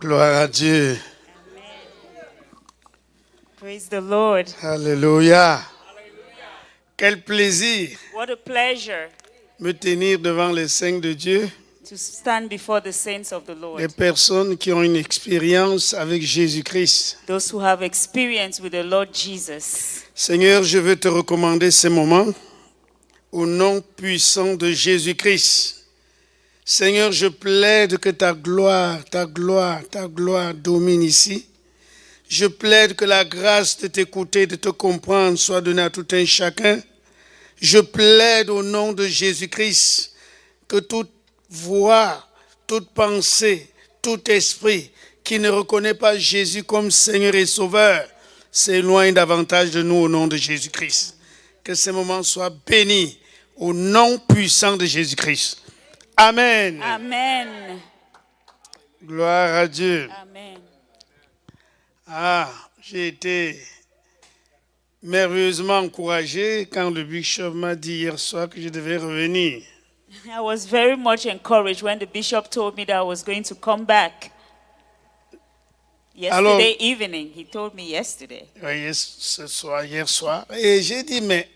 Gloire à Dieu. Praise the Lord. Alléluia. Quel plaisir What a pleasure me tenir devant les saints de Dieu, to stand before the saints of the les Lord. personnes qui ont une expérience avec Jésus-Christ. Those who have experience with the Lord Jesus. Seigneur, je veux te recommander ces moments au nom puissant de Jésus-Christ. Seigneur, je plaide que ta gloire domine ici. Je plaide que la grâce de t'écouter, de te comprendre soit donnée à tout un chacun. Je plaide au nom de Jésus-Christ que toute voix, toute pensée, tout esprit qui ne reconnaît pas Jésus comme Seigneur et Sauveur s'éloigne davantage de nous au nom de Jésus-Christ. Que ces moments soient bénis au nom puissant de Jésus-Christ. Amen. Amen. Gloire à Dieu. Amen. J'ai été merveilleusement encouragé quand le bishop m'a dit hier soir que je devais revenir. I was very much encouraged when the bishop told me that I was going to come back. Yesterday evening, he told me yesterday. Oui, hier soir. Et j'ai dit, mais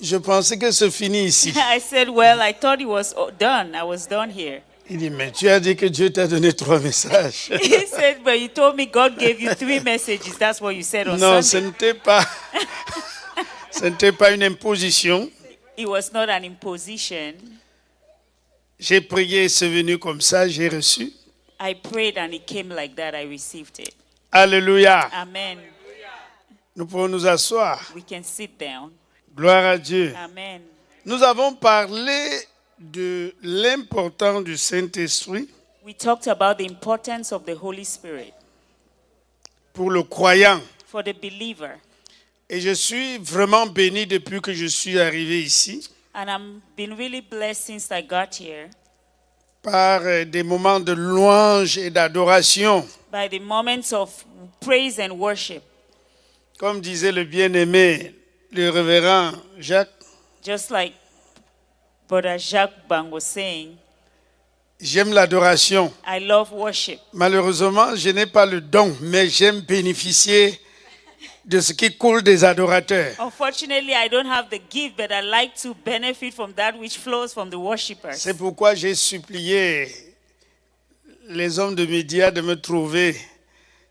je pensais que c'est fini ici. I said, well, I thought it was done. I was done here. Il dit, mais tu as dit que Dieu t'a donné 3 messages. He said, but you told me God gave you 3 messages. That's what you said on Non, Sunday. ce n'était pas une imposition. It was not an imposition. J'ai prié, c'est venu comme ça, j'ai reçu. I prayed and it came like that. I received it. Alléluia. Amen. Nous pouvons nous asseoir. We can sit down. Gloire à Dieu. Amen. Nous avons parlé de l'importance du Saint-Esprit We talked about the importance of the Holy Spirit pour le croyant. for the believer. Et je suis vraiment béni depuis que je suis arrivé ici And I've been really blessed since I got here par des moments de louange et d'adoration. by the moments of praise and worship. Comme disait le bien-aimé, le révérend Jacques, Just like Brother Jacques Bang was saying, j'aime l'adoration. I love worship. Malheureusement, je n'ai pas le don, mais j'aime bénéficier de ce qui coule des adorateurs. Unfortunately, I don't have the gift, but I like to benefit from that which flows from the worshippers. C'est pourquoi j'ai supplié les hommes de médias de me trouver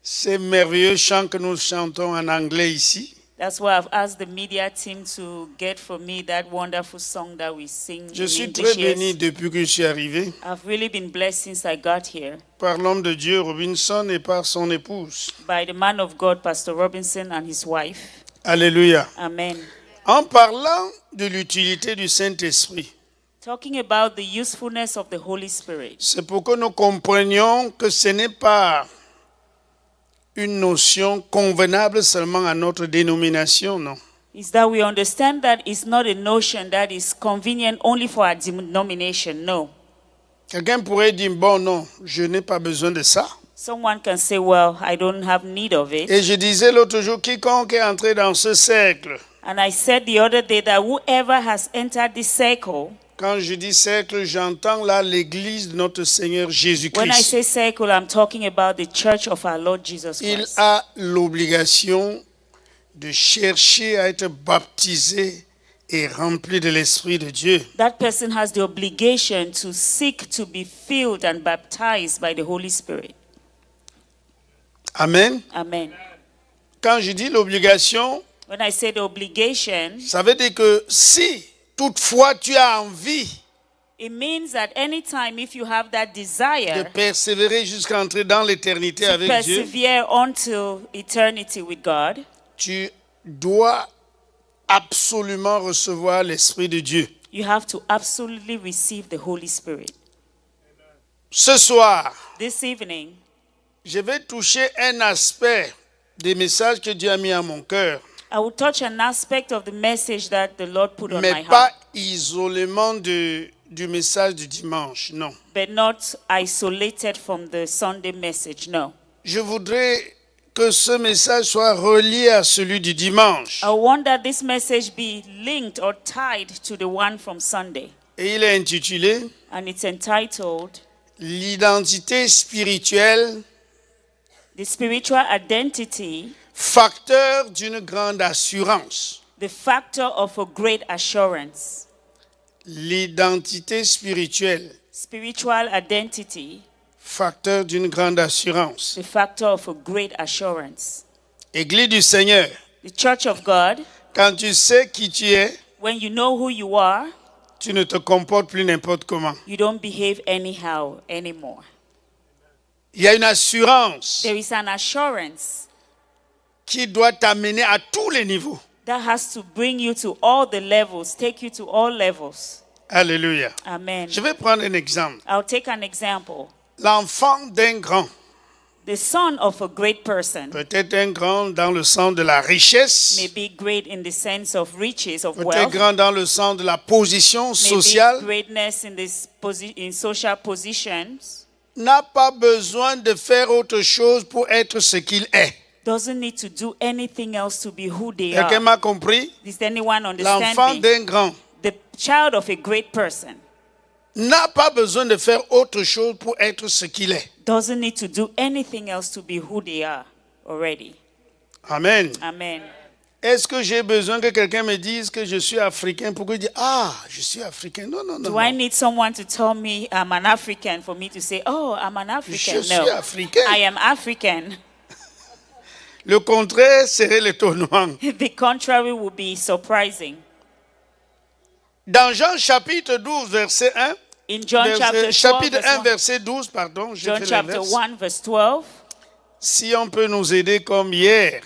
ces merveilleux chants que nous chantons en anglais ici. That's why I've asked the media team to get for me that wonderful song that we sing Je in suis English. très béni depuis que je suis arrivé I've really been blessed since I got here par l'homme de Dieu Robinson et par son épouse. by the man of God, Pastor Robinson, and his wife. Alléluia. Amen. En parlant de l'utilité du Saint-Esprit, Talking about the usefulness of the Holy Spirit. c'est pour que nous comprenions que ce n'est pas une notion convenable seulement à notre dénomination, non. Is that we understand that it's not a notion that is convenient only for our denomination. No. Quelqu'un pourrait dire, bon, non, je n'ai pas besoin de ça. Someone can say, well, I don't have need of it. Et je disais l'autre jour, quiconque est entré dans ce cercle, And I said the other day that whoever has entered this circle, quand je dis cercle, j'entends là l'église de notre Seigneur when I Jésus-Christ. say circle, I'm talking about the church of our Lord Jesus Il Christ. a l'obligation de chercher à être baptisé et rempli de l'Esprit de Dieu. That person has the obligation to seek to be filled and baptized by the Holy Spirit. Amen. Amen. Quand je dis l'obligation, When I say the obligation, ça veut dire que si toutefois tu as envie it means that anytime if you have that de desire persévérer jusqu'à entrer dans l'éternité to avec Dieu, persevere until eternity with God, tu dois absolument recevoir l'Esprit de Dieu. you have to absolutely receive the Holy Spirit. Ce soir, This evening, je vais toucher un aspect des messages que Dieu a mis à mon cœur, I will touch an aspect of the message that the Lord put on my mais pas heart, isolément du message du dimanche, non. but not isolated from the Sunday message, no. Je voudrais que ce message soit relié à celui du dimanche. I want that this message be linked or tied to the one from Sunday. Et il est intitulé And it's entitled, « l'identité spirituelle, The spiritual identity, facteur d'une grande assurance. the factor of a great assurance. L'identité spirituelle, Spiritual identity, facteur d'une grande assurance. the factor of a great assurance. Église du Seigneur, The Church of God, quand tu sais qui tu es, when you know who you are, tu ne te comportes plus n'importe comment. you don't behave anyhow anymore. Il y a une assurance There is an assurance qui doit t'amener à tous les niveaux. that has to bring you to all the levels, take you to all levels. Alléluia. Amen. Je vais prendre un exemple. I'll take an example. L'enfant d'un grand, The son of a great person peut-être un grand dans le sens de la richesse, may be great in the sense of riches, of peut-être wealth, grand dans le sens de la position maybe sociale, greatness in this in social positions, n'a pas besoin de faire autre chose pour être ce qu'il est. doesn't need to do anything else to be who they Quelqu'un are. m'a compris? Does anyone understand L'enfant me? d'un grand The child of a great person n'a pas besoin de faire autre chose pour être ce qu'il est. doesn't need to do anything else to be who they are already. Amen. Amen. Est-ce que j'ai besoin que quelqu'un me dise que je suis africain pour que je dise « Ah, je suis africain ». Non, non, non. Do I non. need someone to tell me I'm an African for me to say, oh, I'm an Je African? suis No, africain. I am African. Le contraire serait l'étonnement. The contrary would be surprising. Dans Jean chapitre 12, verset 1, In John chapter 12, chapitre verse 1, 1, verset 12, pardon, j'ai John fait chapter l'inverse. 1, verse 12. Si on peut nous aider comme hier.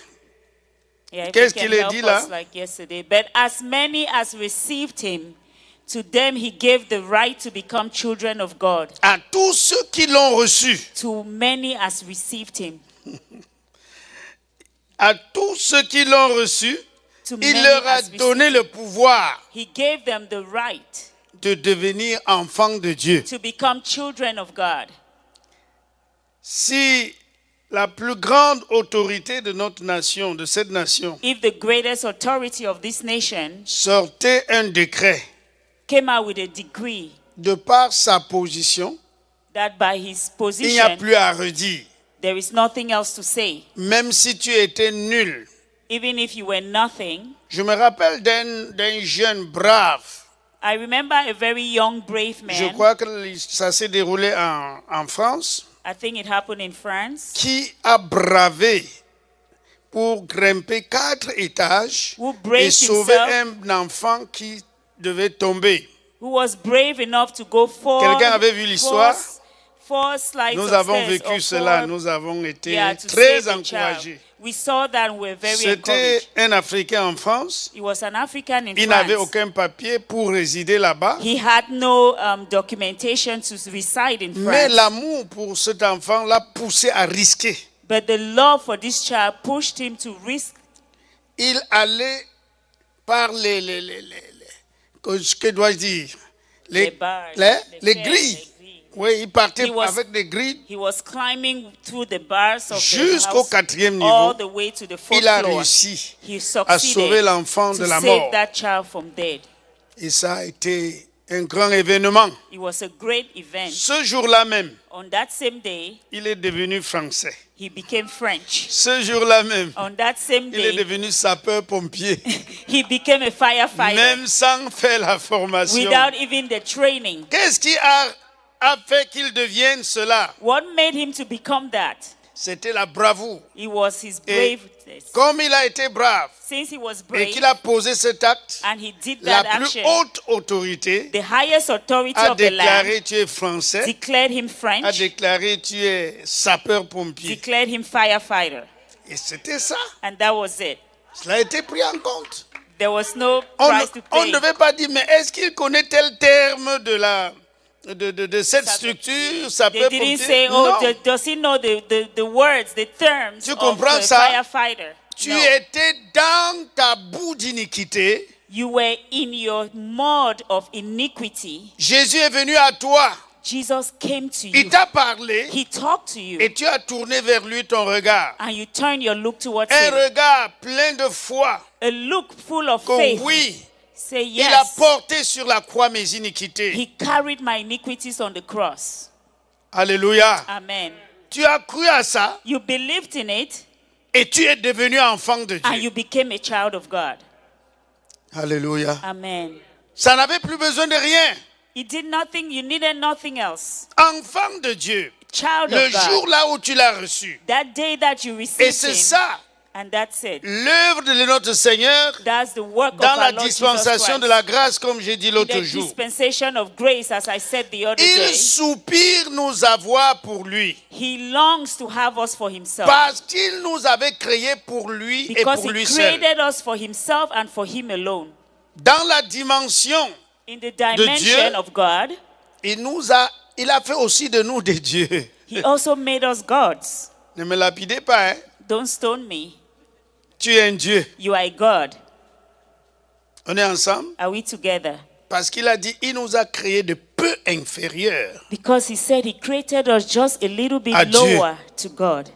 Yeah, if Qu'est-ce you can qu'il est help dit là? us like yesterday. But as many as received him, to them he gave the right to become children of God. À tous ceux qui l'ont reçu, To many as received him. à tous ceux qui l'ont reçu, To il many leur a as donné received le him. pouvoir He gave them the right de devenir enfants de Dieu. to become children of God. Si la plus grande autorité de notre nation, de cette nation, If the greatest authority of this nation sortait un décret came out with a decree de par sa position, that by his il n'y a position plus à redire. there is nothing else to say, Même si tu étais nul. even if you were nothing. Je me rappelle d'un jeune brave. I remember a very young, brave Je man. crois que ça s'est déroulé en France, I think it happened in France. qui a bravé pour grimper 4 étages Who braved et sauver himself. un enfant qui devait tomber. Who was brave enough to go Quelqu'un avait vu l'histoire? four slides Nous of avons stairs vécu or cela, four- nous avons été yeah, to très save the child. encouragés. We saw that and we were very C'était encouraged. un Africain en France. He was an African in Il n'avait France. aucun papier pour résider là-bas. He had no documentation to reside in Mais France. l'amour pour cet enfant l'a poussé à risquer. But the love for this child pushed him to risk. Il allait par que dois-je dire? Les barres, les les grilles. fers, les grilles. Oui, il partait He was- avec des grilles. He was climbing through the bars of the Jusqu'au house 4e niveau. all the way to the fourth Il a floor. réussi He à sauver succeeded l'enfant to de la save mort. that child from death. Et ça a été un grand événement. It was a great event. Ce jour-là même, On that same day, il est devenu français. he became French. Ce jour-là même, On that same il est day, devenu sapeur-pompier. he became a firefighter Même sans faire la formation. without even the training. Qu'est-ce qui a fait qu'il devienne cela? What made him to become that? C'était la bravoure. It was his Et braveness. comme il a été brave Since he was et brave qu'il a posé cet acte, and he did la that plus action, haute autorité the highest authority a of the land déclaré tu es français, declared him a French, déclaré tu es sapeur-pompier. declared him firefighter. Et c'était ça. And that was it. Cela a été pris en compte. There was no On price to on pay. ne devait pas dire, mais est-ce qu'il connaît tel terme de cette structure, They didn't sapeur-pompier? say, oh, Non. does he know the words, the terms Tu of comprends a ça? firefighter? Tu No. étais dans ta boue d'iniquité. You were in your mud of iniquity. Jésus est venu à toi. Jesus came to Il you. t'a parlé He talked to you. et tu as tourné vers lui ton regard. And you turn your look towards Un him. regard plein de foi. A look full of Que faith. oui, Say il a yes. porté sur la croix mes iniquités. He carried my iniquities on the cross. Alléluia. Amen. Tu as cru à ça You believed in it et tu es devenu enfant de and Dieu. you became a child of God. Alléluia. Amen. Ça n'avait plus besoin de rien. You did nothing, you needed nothing else. Enfant de Dieu. Child Le of God. jour là où tu l'as reçu. That day that you Et received c'est him, ça, and that's it. l'œuvre de notre Seigneur That's the work dans of la our Lord Jesus dispensation Christ. de la grâce, comme j'ai dit In l'autre the jour. dispensation of grace, as I said the other Il day, soupire nous avoir pour lui. he longs to have us for himself. Parce qu'il nous avait créés pour lui et Because pour he lui seul. created us for himself and for him alone. Dans la dimension, In the dimension of God, il a fait aussi de nous des dieux. he also made us gods. Ne me lapidez pas, hein. Don't stone me. Tu es un Dieu. You are a God. On est ensemble? Are we together? Parce qu'il a dit, il nous a créés de peu inférieurs. Because he said he created us just a little bit À Dieu. lower to God.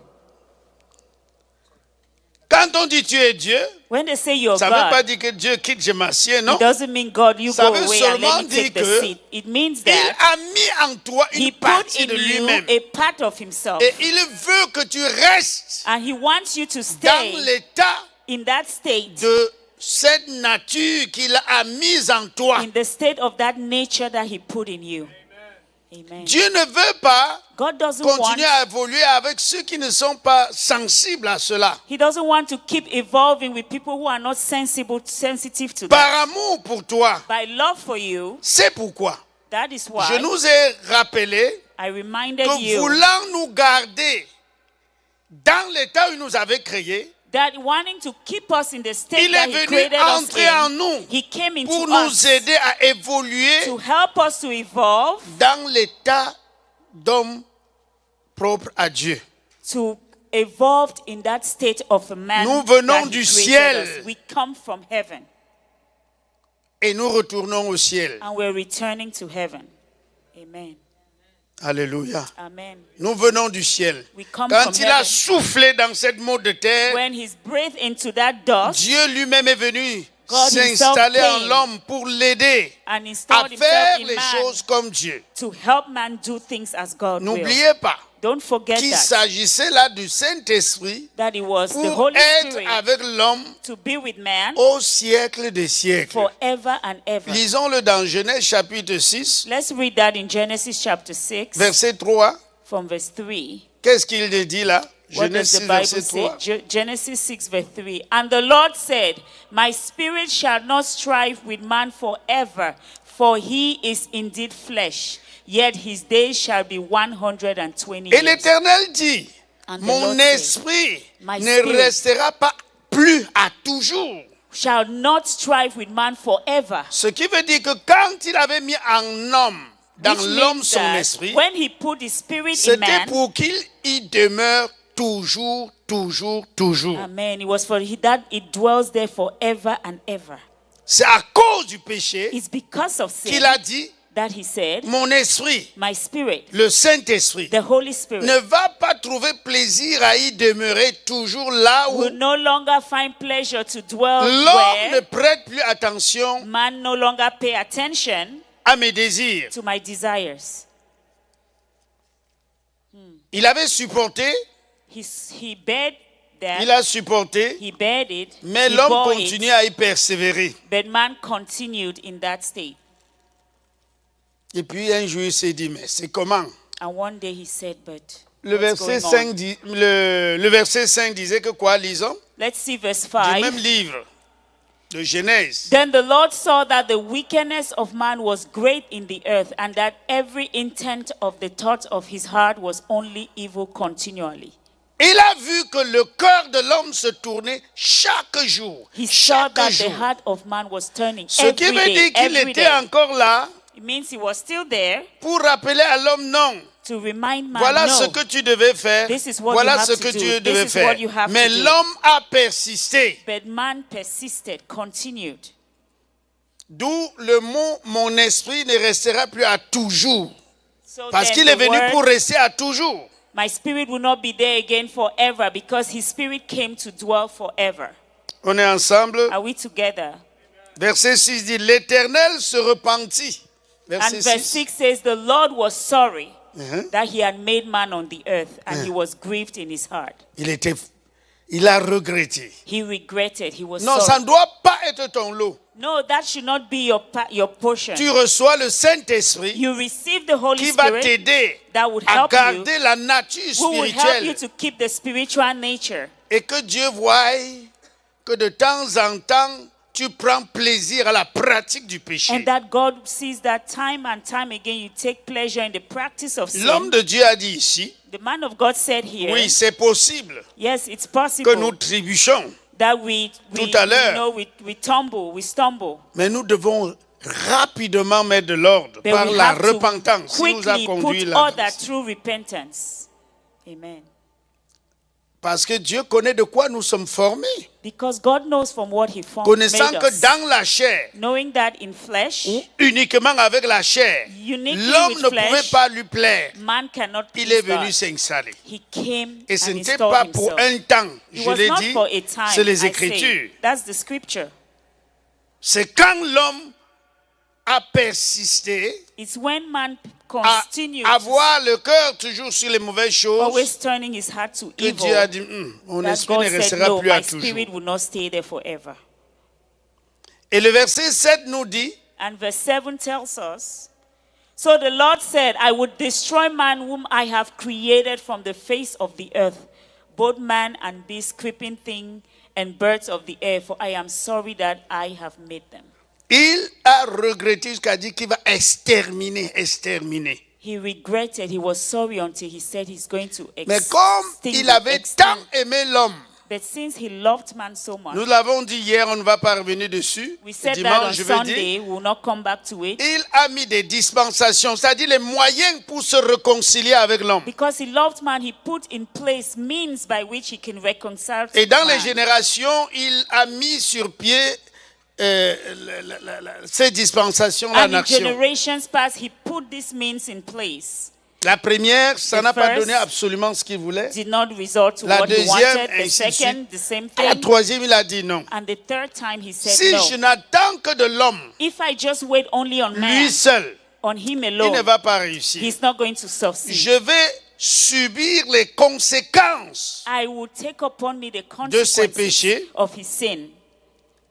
Quand on dit tu es Dieu, When they say you're ça ne veut pas God, dire que Dieu quitte, je m'assieds, non? it doesn't mean God, you Ça go veut away and let seulement me take dire the que seat. It means Il that a mis en toi he une put partie in de you lui-même. a part of himself. Et il veut que tu restes And he wants you to dans stay l'état in that state, de cette nature qu'il a mise en toi. in the state of that nature that he put in you. Amen. Dieu ne veut pas God doesn't want, continuer à évoluer avec ceux qui ne sont pas sensibles à cela. he doesn't want to keep evolving with people who are not sensitive to that. Par amour pour toi, By love for you, c'est pourquoi that is je why nous ai rappelé I reminded que you voulant nous garder dans l'état où il nous avait créés, that wanting to keep us in the state il that est he venu created us entrer en in, nous he came into pour us nous aider à évoluer to help us to evolve, dans l'état d'homme propre à Dieu. to evolve in that state of a man Nous venons that he du created ciel. us. We come from heaven Et nous retournons au ciel. and we're returning to heaven. Amen. Alléluia. Amen. Nous venons du ciel. We come Quand from il a heaven. soufflé dans cette mode de terre, When he's breathed into that dust Dieu lui-même est venu God s'installer himself en came l'homme pour l'aider and à installed faire himself in les man choses comme Dieu. to help man do things as God will. N'oubliez pas Don't forget qu'il that s'agissait là du Saint-Esprit it was the pour Holy être Spirit avec l'homme to be with man au siècle des siècles. forever and ever. Lisons-le dans Genèse chapitre 6, Let's read that in Genesis chapter 6 verset 3. from verse 3. Qu'est-ce qu'il dit là? What Genèse does 6, the Bible verset say? 3. Genesis 6 verse 3. And the Lord said, My spirit shall not strive with man forever, for he is indeed flesh, yet his days shall be 120 Et years. l'Éternel dit, And the mon Lord said, esprit My ne spirit restera pas plus à toujours. shall not strive with man forever. Ce qui veut dire que quand il avait mis en homme, dans Which l'homme means son that esprit, when he put his spirit in c'était man, pour qu'il y demeure toujours, toujours, toujours. amen, it was for that it dwells there forever and ever. C'est à cause du péché It's because of sin qu'il a dit, that he said, mon esprit, My spirit, le Saint-Esprit, the Holy Spirit, ne va pas trouver plaisir à y demeurer toujours là où will no longer find pleasure to dwell l'homme ne where prête plus attention man no longer pay attention à mes désirs. to my desires. Il avait supporté, He bared that, il a supporté, he bared it, mais he l'homme bore continue it, à y persévérer. but man continued in that state. Et puis un jour il s'est dit, mais c'est comment? And one day he said, but Le what's verset, going 5 on? dit, le verset 5 disait que quoi, lisons? Let's see verse Du 5. même livre de Genèse. Then the Lord saw that the wickedness of man was great in the earth, and that every intent of the thoughts of his heart was only evil continually. Il a vu que le cœur de l'homme se tournait chaque jour. He saw Chaque that jour. the heart of man was turning Ce qui every veut day, dire qu'il every était day. encore là It means he was still there pour rappeler à l'homme, non, to remind man, voilà no, ce que tu devais faire, this is what voilà you have ce to que do. tu This devais is faire. what you have Mais to do. l'homme a persisté. but man persisted, continued. D'où le mot « mon esprit ne restera plus à toujours ». So Parce then qu'il est the venu word, pour rester à toujours. my spirit will not be there again forever, because his spirit came to dwell forever. On est ensemble. Are we together? Verset 6 dit, l'Éternel se repentit. And Verset verse 6. 6 says, the Lord was sorry. that he had made man on the earth, and he was grieved in his heart. Il a regretté. He regretted. He was Non, ça sorry. ne doit pas être ton lot. No, that should not be your portion. Tu reçois le Saint-Esprit You receive the Holy qui va Spirit t'aider that would à help you, garder la nature who will help you spirituelle to keep the spiritual nature. et que Dieu voie que de temps en temps tu prends plaisir à la pratique du péché. And that God sees that time and time again you take pleasure in the practice of L'homme sin. de Dieu a dit ici, The man of God said here, oui, c'est possible yes, it's que possible nous trébuchons, that we Tout à l'heure. we stumble. mais nous devons rapidement mettre de l'ordre But par we la have to repentance qui nous a quickly conduit put là. order through repentance. Amen. Parce que Dieu connaît de quoi nous sommes formés. Because God knows from what He formed, Connaissant made que us. dans la chair, Knowing that in flesh, ou uniquement avec la chair, uniquely l'homme with ne flesh, pouvait pas lui plaire. man cannot Il please est venu God. s'installer. He came Et ce and n'était installed pas pour himself. un temps, It je was l'ai not dit, for a time, c'est les I Écritures. say. That's the scripture. C'est quand l'homme a persisté It's when man à continues avoir le cœur toujours sur les mauvaises choses always turning his heart to que evil, Dieu a dit, mon that esprit God ne said, restera no, plus my à toujours. spirit will not stay there forever. Et le verset 7 nous dit, And verse 7 tells us, so the Lord said, I would destroy man whom I have created from the face of the earth, both man and beast, creeping thing, and birds of the air, for I am sorry that I have made them. il a regretté jusqu'à dire qu'il va exterminer. He regretted, he was sorry until he said he's going to Mais comme il avait tant aimé l'homme, But since he loved man so much, nous l'avons dit hier, on ne va pas revenir dessus. we said that on Dimanche, je veux Sunday, dire, we will not come back to it. il a mis des dispensations, c'est-à-dire les moyens pour se réconcilier avec l'homme. Because he loved man, he put in place means by which he can reconcile Et dans les man. générations, il a mis sur pied ces dispensations-là en And in action. generations past, he put these means in place. La première, ça The n'a pas first donné absolument ce qu'il voulait. Did not resort to La what he deuxième, wanted. The ainsi de second, suite. the same À la thing. troisième, il a dit non. And the third time, he said Si no. je n'attends que de l'homme, If I just wait only on lui man, seul, on him il ne alone, va pas réussir. he's not going to succeed. Je vais subir les conséquences I will take upon me the de ses consequences péchés. of his sin.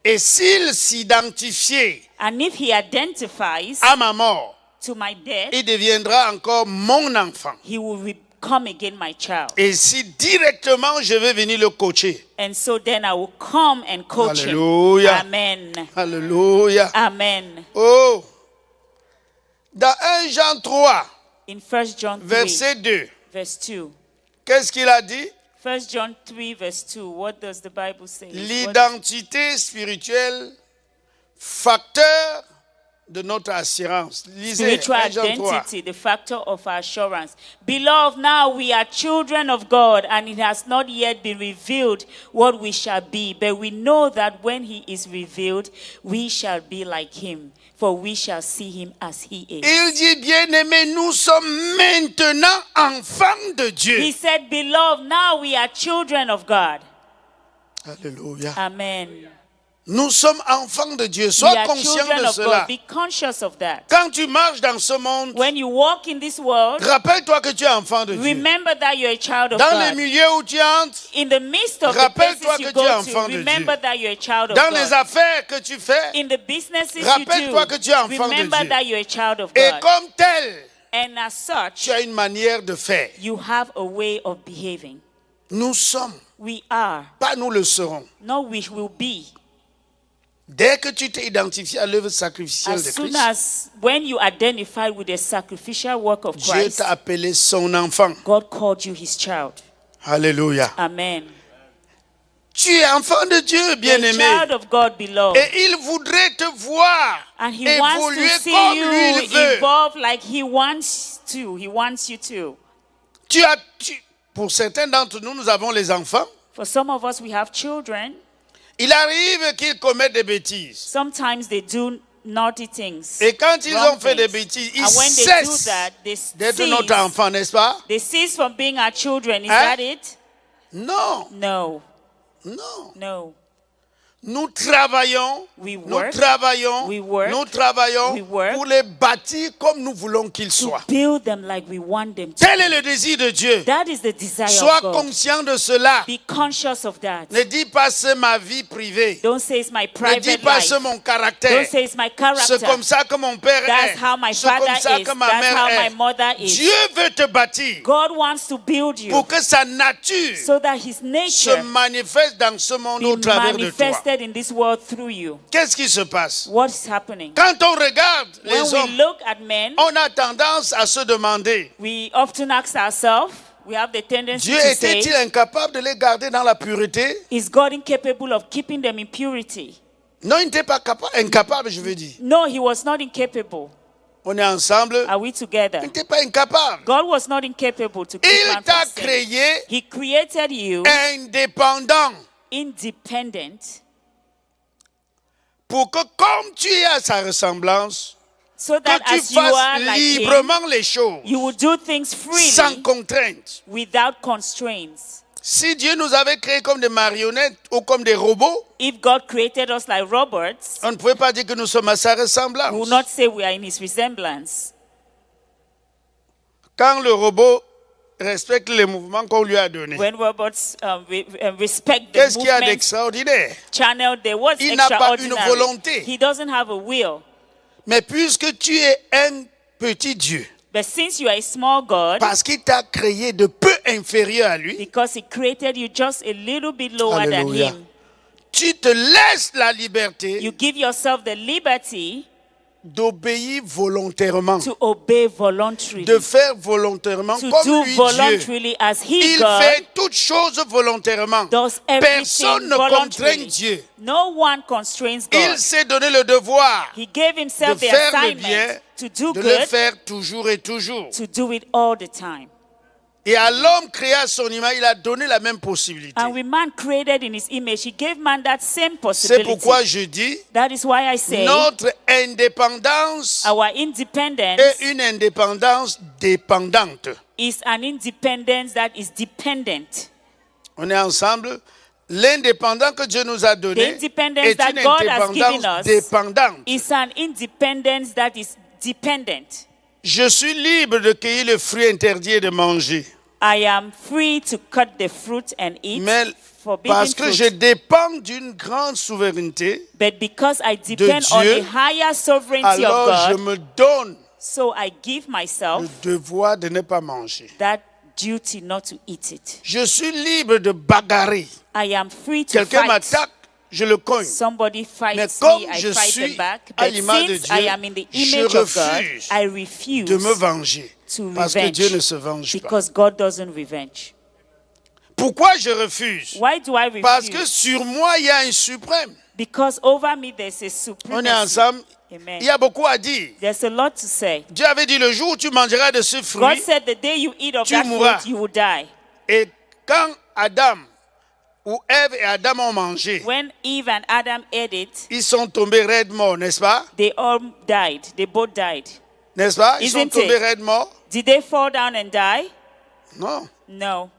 Et s'il s'identifiait And if he identifies à ma mort, to my death, il deviendra encore mon enfant. he will become again my child. Et si directement je vais venir le coacher. And so then I will come and coach Alléluia. him. Amen. Alléluia. Amen. Oh. Dans 1 Jean 3, In 1 John 3, verset 2, verse 2. qu'est-ce qu'il a dit? 1 John 3, verse 2. What does the Bible say? L'identité spirituelle, facteur de notre assurance. Lisez Spiritual 1 Jean 3. identity, the factor of our assurance. Beloved, now we are children of God, and it has not yet been revealed what we shall be. But we know that when he is revealed, we shall be like him, for we shall see him as he is. Il dit, bien-aimés, nous sommes maintenant enfants de Dieu. He said, beloved, now we are children of God. Alléluia. Amen. Nous sommes enfants de Dieu. We Sois are conscient children de of cela. God. Be conscious of that. Quand tu marches dans ce monde, When you walk in this world, rappelle-toi que tu es enfant de Dieu. remember that you're a child of Dans les God. milieux où tu entres, In the midst of the rappelle-toi places you que tu es go enfant to, de remember Dieu. that you're a child of dans les God. affaires que tu fais, In the businesses you rappelle-toi que tu es do, enfant de remember Dieu. that you're a child of et God. comme tel, And as such, tu as une manière de faire. you have a way of behaving. Nous sommes, We are, pas nous le serons. no we will be. Dès que tu t'es identifié à l'œuvre sacrificielle As de soon Christ, as when you identify with the sacrificial work of Dieu Christ, t'a appelé son enfant. God called you his child. Alléluia. Amen. Tu es enfant de Dieu, You're a bien-aimé. child of God, beloved. Et il voudrait te voir And he wants évoluer to see comme lui il you veut. evolve like he wants to. He wants you to. Pour certains d'entre nous, nous avons les enfants. For some of us, we have children. Il arrive qu'ils commettent des bêtises. Sometimes they do naughty things. Et quand ils wrong ont fait des things. bêtises, ils And when they do cessent that, d'être notre enfant, n'est-ce pas? they cease from being our children. Is Hein? that it? Non, No. non. No. nous travaillons, We nous work, travaillons, we work, nous travaillons we work pour les bâtir comme nous voulons qu'ils to soient. build them like we want them to. Tel est le désir de Dieu. That is the desire Sois of God. conscient de cela. Be conscious of that. Ne dis pas c'est ma vie privée. Don't say it's my Ne dis private pas life. c'est mon caractère. Don't say it's my C'est character. comme ça que mon père That's est. how my C'est comme father ça is. que ma That's mère how est. my mother is. Dieu veut te bâtir God wants to build you pour que sa nature so that His se nature manifeste dans ce monde au be travers de toi. manifested in this world through you. Qu'est-ce qui se passe? What is happening? Quand on regarde When les we hommes, look at men, on a tendance à se demander, we often ask ourselves, we have the tendency Dieu to était-il say, incapable de les garder dans la pureté? is God incapable of keeping them in purity? Non, il n'était pas incapable, je veux dire. No, He was not incapable. On est ensemble. Are we together? Il n'était pas incapable. God was not incapable to keep Il man t'a from sin. créé He created you indépendant independent pour que comme tu es à sa ressemblance, so que that tu as you are fasses like Him, librement les choses, you will do things sans freely contrainte. without constraints. Si Dieu nous avait créés comme des marionnettes ou comme des robots, If God created us like robots, on ne pouvait pas dire que nous sommes à sa we will ressemblance. not say we are in His resemblance. Quand le robot respecte les mouvements qu'on lui a donnés, When robots respect the qu'est-ce qu'il y a movement d'extraordinaire? channel, there was Il n'a pas une extraordinary. volonté. He doesn't have a will. Mais puisque tu es un petit Dieu, But since you are a small God, parce qu'il t'a créé de peu inférieur à lui, because He created you just a little bit lower Alléluia. than Him, tu te laisses la liberté you give yourself the liberty d'obéir volontairement, to obey voluntarily, de faire volontairement to comme do lui Dieu. voluntarily as He, Il God, fait toutes choses volontairement. does everything Personne ne contraint voluntarily. Dieu. No one constrains God. Il s'est donné le devoir He gave Himself de the faire le assignment bien, to do de le good, faire toujours et toujours. to do it all the time. Et à l'homme créé à son image, il a donné la même possibilité. And with man created in His image, He gave man that same C'est possibility. pourquoi je dis, That is why I say notre indépendance our independence est une indépendance dépendante. is an independence that is dependent. On est ensemble. L'indépendant que Dieu nous a donné The independence est that une God has given indépendance us dépendante. It's an independence that is dependent. Je suis libre de cueillir le fruit interdit et de manger. I am free to cut the fruit and eat Mais forbidden parce que fruit. je dépends d'une grande souveraineté, But because I depend on Dieu, the higher sovereignty of alors je God, me donne so I give myself le devoir de ne pas manger. that duty not to eat it. Je suis libre de bagarrer. I am free to Quelqu'un fight. m'attaque, je le cogne. Somebody Mais fights comme me, I je fight suis them back. à But l'image de since Dieu, I am in the je image of God, refuse I refuse de me venger. to Parce que revenge Dieu ne se venge pas. because God doesn't revenge. Pourquoi je refuse? Why do I Parce que refuse? sur moi, il y a un suprême. Because over me there's a On est supremacy. ensemble. Amen. Il y a beaucoup à dire. There's a lot to say. Dieu avait dit le jour où tu mangeras de ce God fruit. said the day you eat of Tu that mourras. fruit, you will die. Et quand Adam ou Ève et Adam ont mangé, When Eve and Adam ate it, ils sont tombés raides morts, n'est-ce pas? they all died. They both died. N'est-ce pas? Ils sont Isn't tombés it? raides morts? Did they fall down and die? Non. No.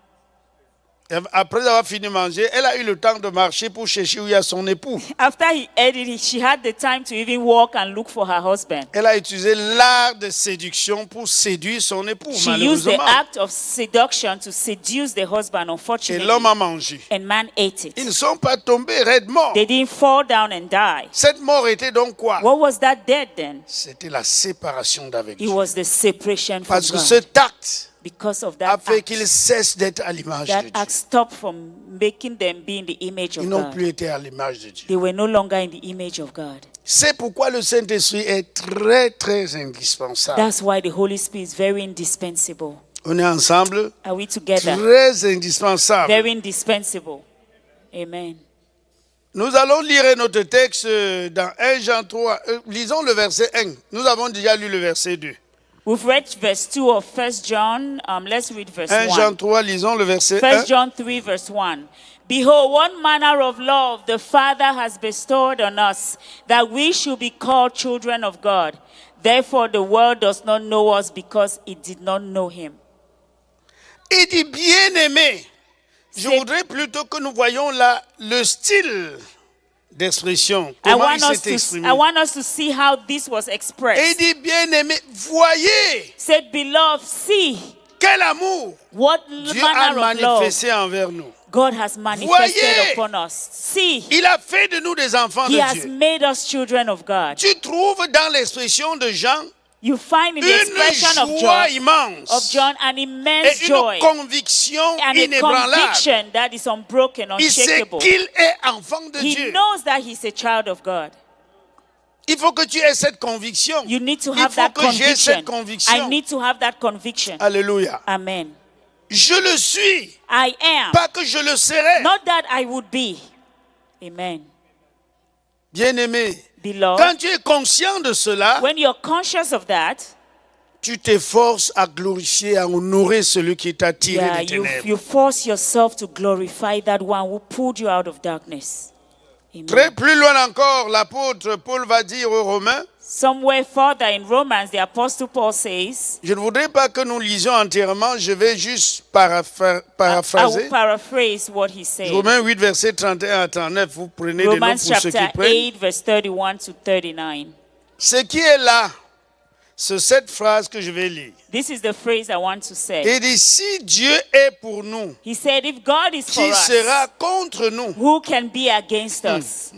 Et après avoir fini de manger, elle a eu le temps de marcher pour chercher où il y a son époux. After he ate it, she had the time to even walk and look for her husband. Elle a utilisé l'art de séduction pour séduire son époux, She used the malheureusement. act of seduction to seduce the husband, Et unfortunately. l'homme a mangé. And man ate Ils it. ne sont pas tombés raides morts. They didn't fall down and die. Cette mort était donc quoi? What was that dead then? C'était la séparation d'avec It Dieu. was the separation from Parce que God. cet acte Because of a that fait act. qu'ils cessent d'être à l'image de That Dieu. act stopped from making them be in the image of Ils n'ont God. plus été à l'image de Dieu. They were no longer in the image of God. C'est pourquoi le Saint-Esprit est très, très indispensable. That's why the Holy Spirit is very indispensable. On est ensemble, Are we together? très indispensable. Very indispensable. Amen. Nous allons lire notre texte dans 1 Jean 3. Lisons le verset 1. Nous avons déjà lu le verset 2. We've read verse 2 of 1 John. Let's read verse 1 1. Jean 3, lisons le verset 1 1. John 3 verse 1. Behold, what manner of love the Father has bestowed on us, that we should be called children of God. Therefore the world does not know us because it did not know him. Il dit bien-aimé. Je C'est- voudrais plutôt que nous voyions là le style d'expression. I Comment want il us s'est to exprimé. I want us to see how this was Et il expressed. dit, bien-aimé, voyez Said, beloved, see quel amour what Dieu a manner of love manifesté envers nous. God has manifested Voyez. upon us. See, Il a fait de nous des enfants He de has Dieu. made us children of God. Tu trouves dans l'expression de Jean You find in the une expression of joie John immense an immense et joy une conviction and a inébranlable. conviction that is unbroken, Il sait unshakable. qu'il est enfant de He Dieu. knows that he's a child of God. Il faut que tu aies cette conviction. You need to Il have faut that que j'aie cette conviction. I conviction. need to have that conviction. Alléluia. Amen. Je le suis, I am. pas que je le serai. Not that I would be. Amen. Bien-aimé, Beloved, quand tu es conscient de cela, when you're conscious of that, tu t'efforces à glorifier, à honorer celui qui t'a tiré yeah, des ténèbres. you force yourself to glorify that one who pulled you out of darkness. Amen. Très plus loin encore, l'apôtre Paul va dire aux Romains, Somewhere further in Romans, the Apostle Paul says, je ne voudrais pas que nous lisions entièrement, je vais juste I paraphraser. will paraphrase what he said. Romains 8, verset 31 à 39, vous prenez des notes Romans pour ceux qui chapter prennent. 8, verse 31 to 39. Ce qui est là, c'est cette phrase que je vais lire. This is the phrase I want to say. Il dit, si Dieu est pour nous, He said, if God is for qui us, sera contre nous? who can be against us?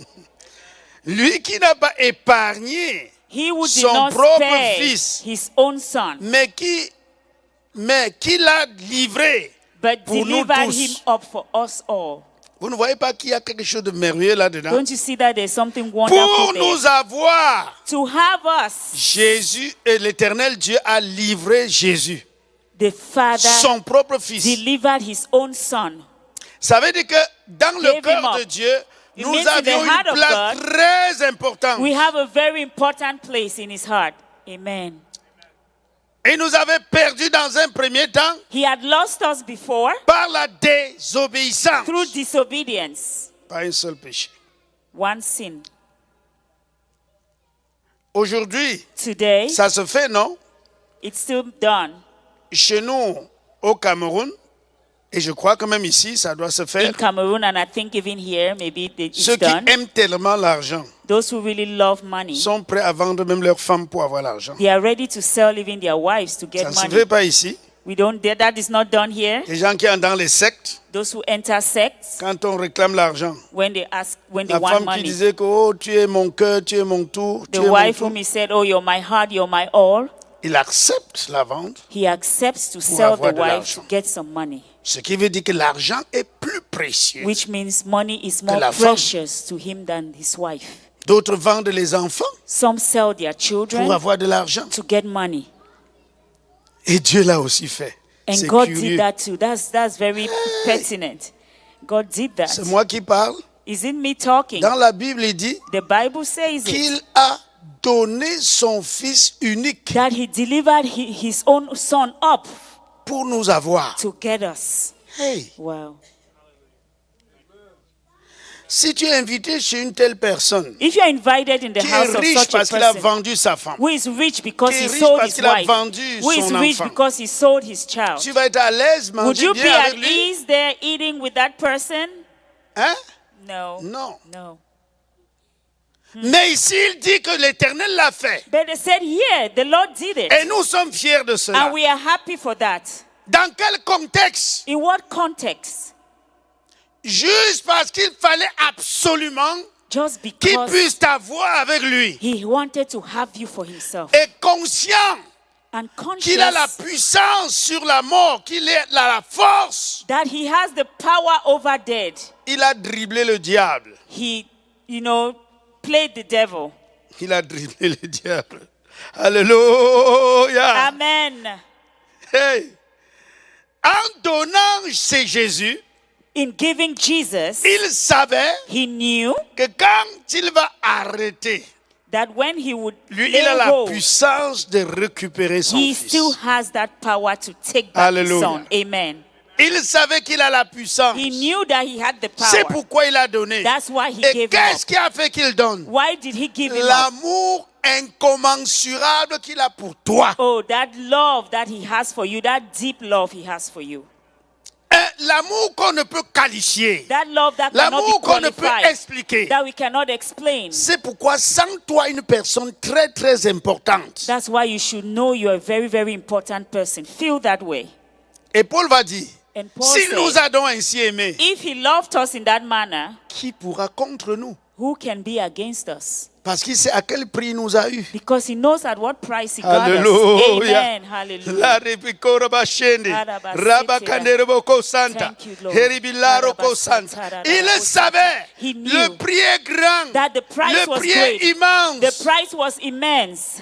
Lui qui n'a pas épargné, He who did son not propre spare fils, his own son, mais qui l'a livré but pour nous delivered tous. him up for us all. Vous ne voyez pas qu'il y a quelque chose de merveilleux là-dedans? Don't you see that there's something Pour wonderful there? nous avoir, To have us, Jésus et l'Éternel Dieu a livré Jésus, the Father son propre fils. delivered his own son. Ça veut dire que dans le Gave him cœur up. de Dieu, It nous means in the avions heart une of place God, très importante. We have a very important place in his heart. Amen. Il nous avait perdu dans un premier temps He had lost us before par la désobéissance. through disobedience. Pas un seul péché. One sin. Aujourd'hui, Today, ça se fait, non? it's still done. Chez nous, au Cameroun, et je crois que même ici, ça doit se In faire. Cameroon, and I think even here, maybe it's Ceux qui done. aiment tellement l'argent Those who really love money, sont prêts à vendre même leurs femmes pour avoir l'argent. they are ready to sell even their wives to Ça get ne se money. fait pas ici. That is not done here. Les gens qui sont dans les sectes, Those who enter sects, quand on réclame l'argent, when they la want femme qui money, disait que oh, tu es mon cœur, tu es mon tout, tu the es mon wife tout, whom he said, "Oh, you're my heart, you're my all," il accepte la vente, he accepts to sell avoir the de wife l'argent. to get some money. ce qui veut dire que l'argent est plus précieux. Which means money is more la femme. precious to him than his wife. D'autres vendent les enfants Some sell their pour children avoir de l'argent. to get money. Et Dieu l'a aussi fait. And C'est God curieux. did that too. That's very pertinent. God did that. C'est moi qui parle. Is it me talking? Dans la Bible, il dit The Bible says it. qu'il a donné son Fils unique That he delivered his own son up pour nous avoir. to get us. Hey, Wow. si tu es invité chez une telle personne If you are invited in the qui house est of riche such a parce qu'il a person vendu sa femme, who is rich because Qui est he riche sold parce his qu'il a wife, vendu who is son rich enfant. because he sold his child, tu vas être à l'aise, would manger you be bien at avec lui? ease there eating with that person? Hein? No. Non. No. Mais ici, il dit que l'Éternel l'a fait. But they said here, the Lord did it. Et nous sommes fiers de cela. And we are happy for that. Dans quel contexte? In what context? Juste parce qu'il fallait absolument Just qu'il because puisse t'avoir avec lui. he wanted to have you for himself. Et conscient And qu'il a la conscious puissance sur la mort, qu'il a la force, that he has the power over death. il a dribblé le diable. He, played the devil. Il a dribblé le diable. Alléluia. Amen. Hey. En donnant c'est Jésus, In giving Jesus, il savait he knew que quand il va arrêter, that when he would lui, lay il a la hold, puissance de récupérer son he fils. still has that power to take back his Hallelujah. son. Amen. Il savait qu'il a la puissance. He knew that he had the C'est power. pourquoi il a donné. That's why he Et gave him qu'est-ce up. qui a fait qu'il donne? Why did he give him up? L'amour incommensurable qu'il a pour toi. Oh, that love that he has for you, that deep love he has for you. L'amour qu'on ne peut qualifier, That love that cannot l'amour be qu'on ne peut qualified, expliquer. that we cannot explain. C'est pourquoi sans toi, une personne très très importante. That's why you should know you're a very, very important person. Feel that way. Et Paul va dire, And Paul s'il said, nous a donc ainsi aimés, if he loved us in that manner, qui pourra contre nous? who can be against us? Parce qu'il sait à quel prix il nous a eu. Because he knows at what price he got us. Alléluia. Amen. Hallelujah. La ribikora bashende, rabakandere ko santa, Thank you, Lord. heribilaro ko santa. Il savait, He knew le prix est grand, that the price le was prix est great. The immense. price was immense.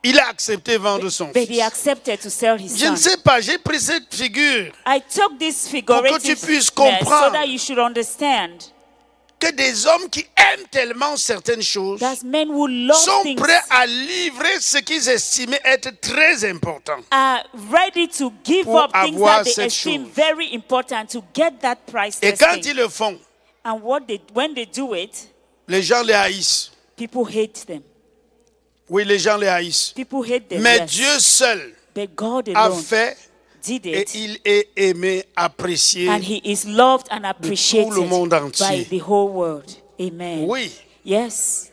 Il a accepté vendre son But he fils. accepted to sell his Je ne son. sais pas, j'ai pris cette figure I took this pour que tu figurative puisses so comprendre that you should understand que des hommes qui aiment tellement certaines choses that men who love sont things prêts à livrer ce qu'ils estimaient être très important. are ready to give Pour up things avoir that they cette esteem chose. very important to get that Et priceless quand thing. ils le font, And when they do it, les gens les haïssent. people hate them. Oui, les gens les haïssent. People hate them. Mais yes. Dieu seul But God a alone fait did et it. il est aimé, apprécié. And he is loved and appreciated le monde entier. by the whole world. Amen. Oui, Yes.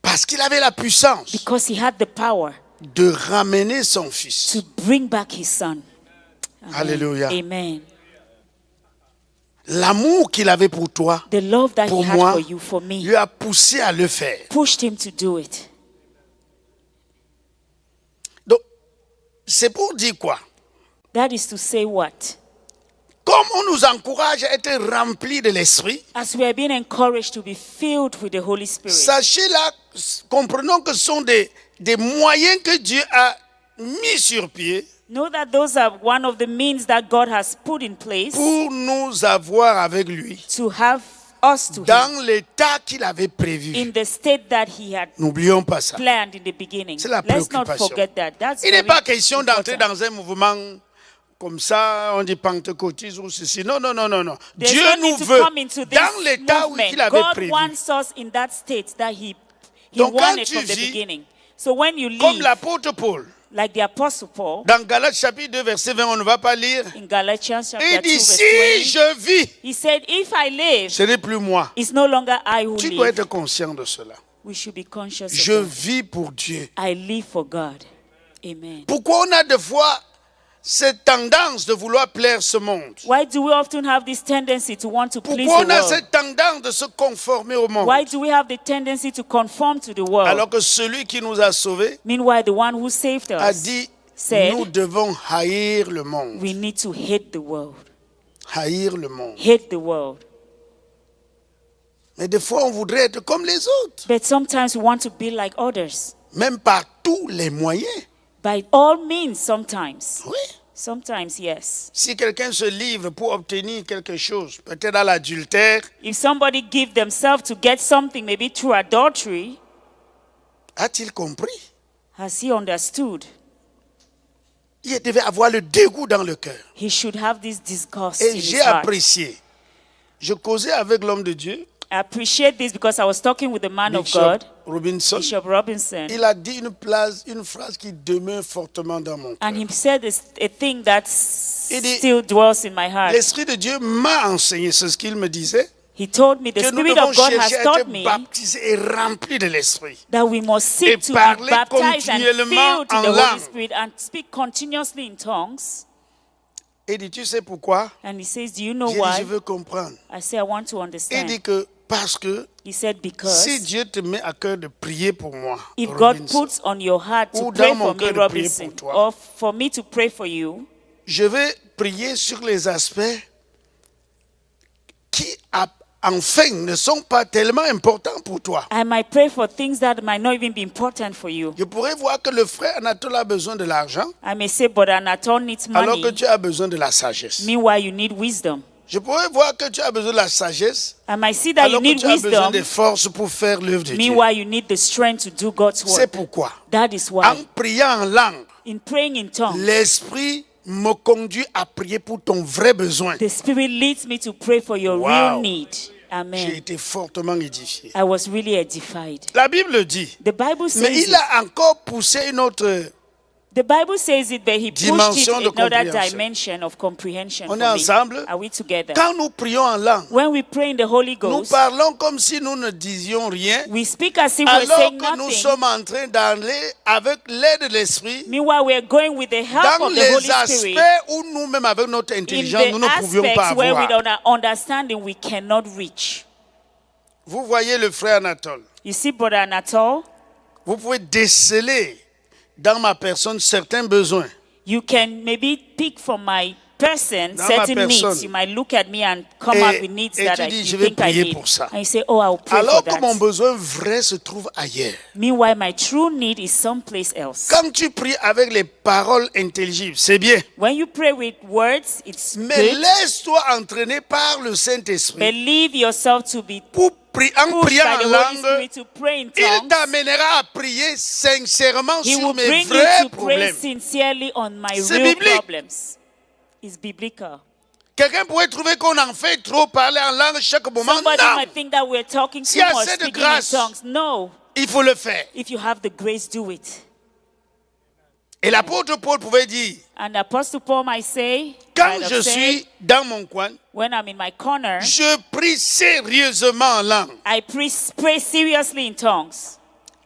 parce qu'il avait la puissance Because he had the power de ramener son fils. to bring back his son. Amen. Alléluia. Amen. L'amour qu'il avait pour toi, The love that pour he had moi, for you, for me, lui a poussé à le faire. pushed him to do it. Donc, c'est pour dire quoi? That is to say what? Comme on nous encourage à être remplis de l'esprit, As we are being encouraged to be filled with the Holy Spirit, sachez là, comprenons que ce sont des moyens que Dieu a mis sur pied know that those are one of the means that God has put in place pour nous avoir avec lui to have us to Him dans l'état qu'il avait prévu. in the state that He had N'oublions pas ça. planned in the beginning. C'est la Let's not préoccupation. forget that. That's Il n'est very pas question d'entrer important. dans un mouvement comme ça, on dit pentecôtisme ou ceci. Non, non, non, non, non. There's Dieu no nous need to veut come into this dans l'état où movement. il avait God prévu. wants us in that state that He Donc, quand wanted tu from the vis beginning. So when you Comme live l'apôtre Paul, like the Apostle Paul dans Galates chapitre 2, verset 20, on ne va pas lire. in Galatians chapter Il 2 dit, verse si 20, je vis, he said, if I live, ce n'est plus moi. it's no longer I who Tu dois live. être conscient de cela. We should be conscious Je of that. vis pour Dieu. I live for God. Amen. Pourquoi on a des fois cette tendance de vouloir plaire ce monde? Why do we often have this tendency to want to please Pourquoi the on a world? cette tendance de se conformer au monde? Why do we have the tendency to conform to the world? Alors que celui qui nous a sauvés Meanwhile, the one who saved a us dit, said, nous devons haïr le monde. we need to hate the world. Haïr le monde. Hate the world. Mais des fois, on voudrait être comme les autres. But sometimes we want to be like others. Même par tous les moyens. By all means, sometimes. Oui. Sometimes, yes. Si quelqu'un se livre pour obtenir quelque chose, peut-être à l'adultère, If somebody give themselves to get something, maybe through adultery, a-t-il compris? has he understood? Il devait avoir le dégoût dans le cœur. He should have this disgust in Et his j'ai heart. apprécié. Je causais avec l'homme de Dieu, I appreciate this because I was talking with the man of Bishop God, Robinson. Bishop Robinson, Il a dit une phrase qui demeure fortement dans mon and cœur. he said a thing that Il dit, still dwells in my heart. L'Esprit de Dieu m'a enseigné, c'est ce qu'il me disait, He told me, the que nous Spirit devons of God chercher has à taught être me baptisés et remplis de l'Esprit. that we must Et seek to be parler baptized and continuellement filled to en the Holy langue. Spirit and speak continuously in tongues. Et il dit, tu sais pourquoi? And he says, do you know J'ai dit, je why? veux comprendre. I say, I want to Il understand. dit que parce que He said, because si Dieu te met à cœur de prier pour moi, if God Robinson, puts on your heart to ou pray dans mon for me, cœur de prier Robinson, pour toi. or for me to pray for you, je vais prier sur les aspects qui, enfin, ne sont pas tellement importants pour toi. I might pray for things that might not even be important for you. Je pourrais voir que le frère Anatole a besoin de l'argent, I may say, but Anatole needs alors que money. tu as besoin de la sagesse. Meanwhile, you need wisdom. Je pourrais voir que tu as besoin de la sagesse, I might see that you alors que need tu as besoin wisdom. des forces pour faire l'œuvre de Dieu. Meanwhile, you need the strength to do God's C'est work. pourquoi, That is en why, priant en langue, in praying in tongues, l'Esprit me conduit à prier pour ton vrai besoin. the Spirit leads me to pray for your Wow. real need. J'ai Amen. été fortement édifié. I was really edified. La Bible dit, The Bible mais says il a encore poussé une autre The Bible says it, but he pushed it Dimension de another compréhension. dimension of comprehension. On for est me. ensemble? Are we together? Quand nous prions en langue, When we pray in the Holy nous Ghost, parlons comme si nous ne disions rien, we speak as if we're alors saying que nous nothing. sommes en train d'aller avec l'aide de l'Esprit Meanwhile, we're going with the help dans of the les Holy Spirit aspects où nous-mêmes, avec notre in intelligence, nous the ne pouvions pas aspects where we avoir. don't understanding we cannot reach. Vous voyez le frère Anatole. You see, Brother Anatole, Vous pouvez déceler dans ma personne certains besoins. you can maybe pick from my person Dans ma certain needs. personne. You might look at me and come out with needs Et that tu I dis, you je vais think I prier need. pour ça. And you say, oh, I'll pray Alors for que mon that. besoin vrai se trouve ailleurs. Meanwhile, my true need is someplace else. Quand tu pries avec les paroles intelligibles, c'est bien. When you pray with words, it's Mais good. laisse-toi entraîner par le Saint-Esprit. Believe yourself to be En pushed priant by the en Holy langue, Spirit to pray in il tongues. t'amènera à prier sincèrement He sur will mes bring you vrais to pray problèmes. sincerely on my C'est real biblique. problems. It's biblical. Quelqu'un pourrait trouver qu'on en fait trop parler en langue chaque moment. Somebody Non, might think that we're talking too S'il y a much, assez de speaking in grâce. tongues. No. il faut le faire. If you have the grace, do it. Et l'apôtre Paul pouvait dire, And Apostle Paul might say, quand might je have said, suis dans mon coin, when I'm in my corner, je prie sérieusement en langue. I pray seriously in tongues.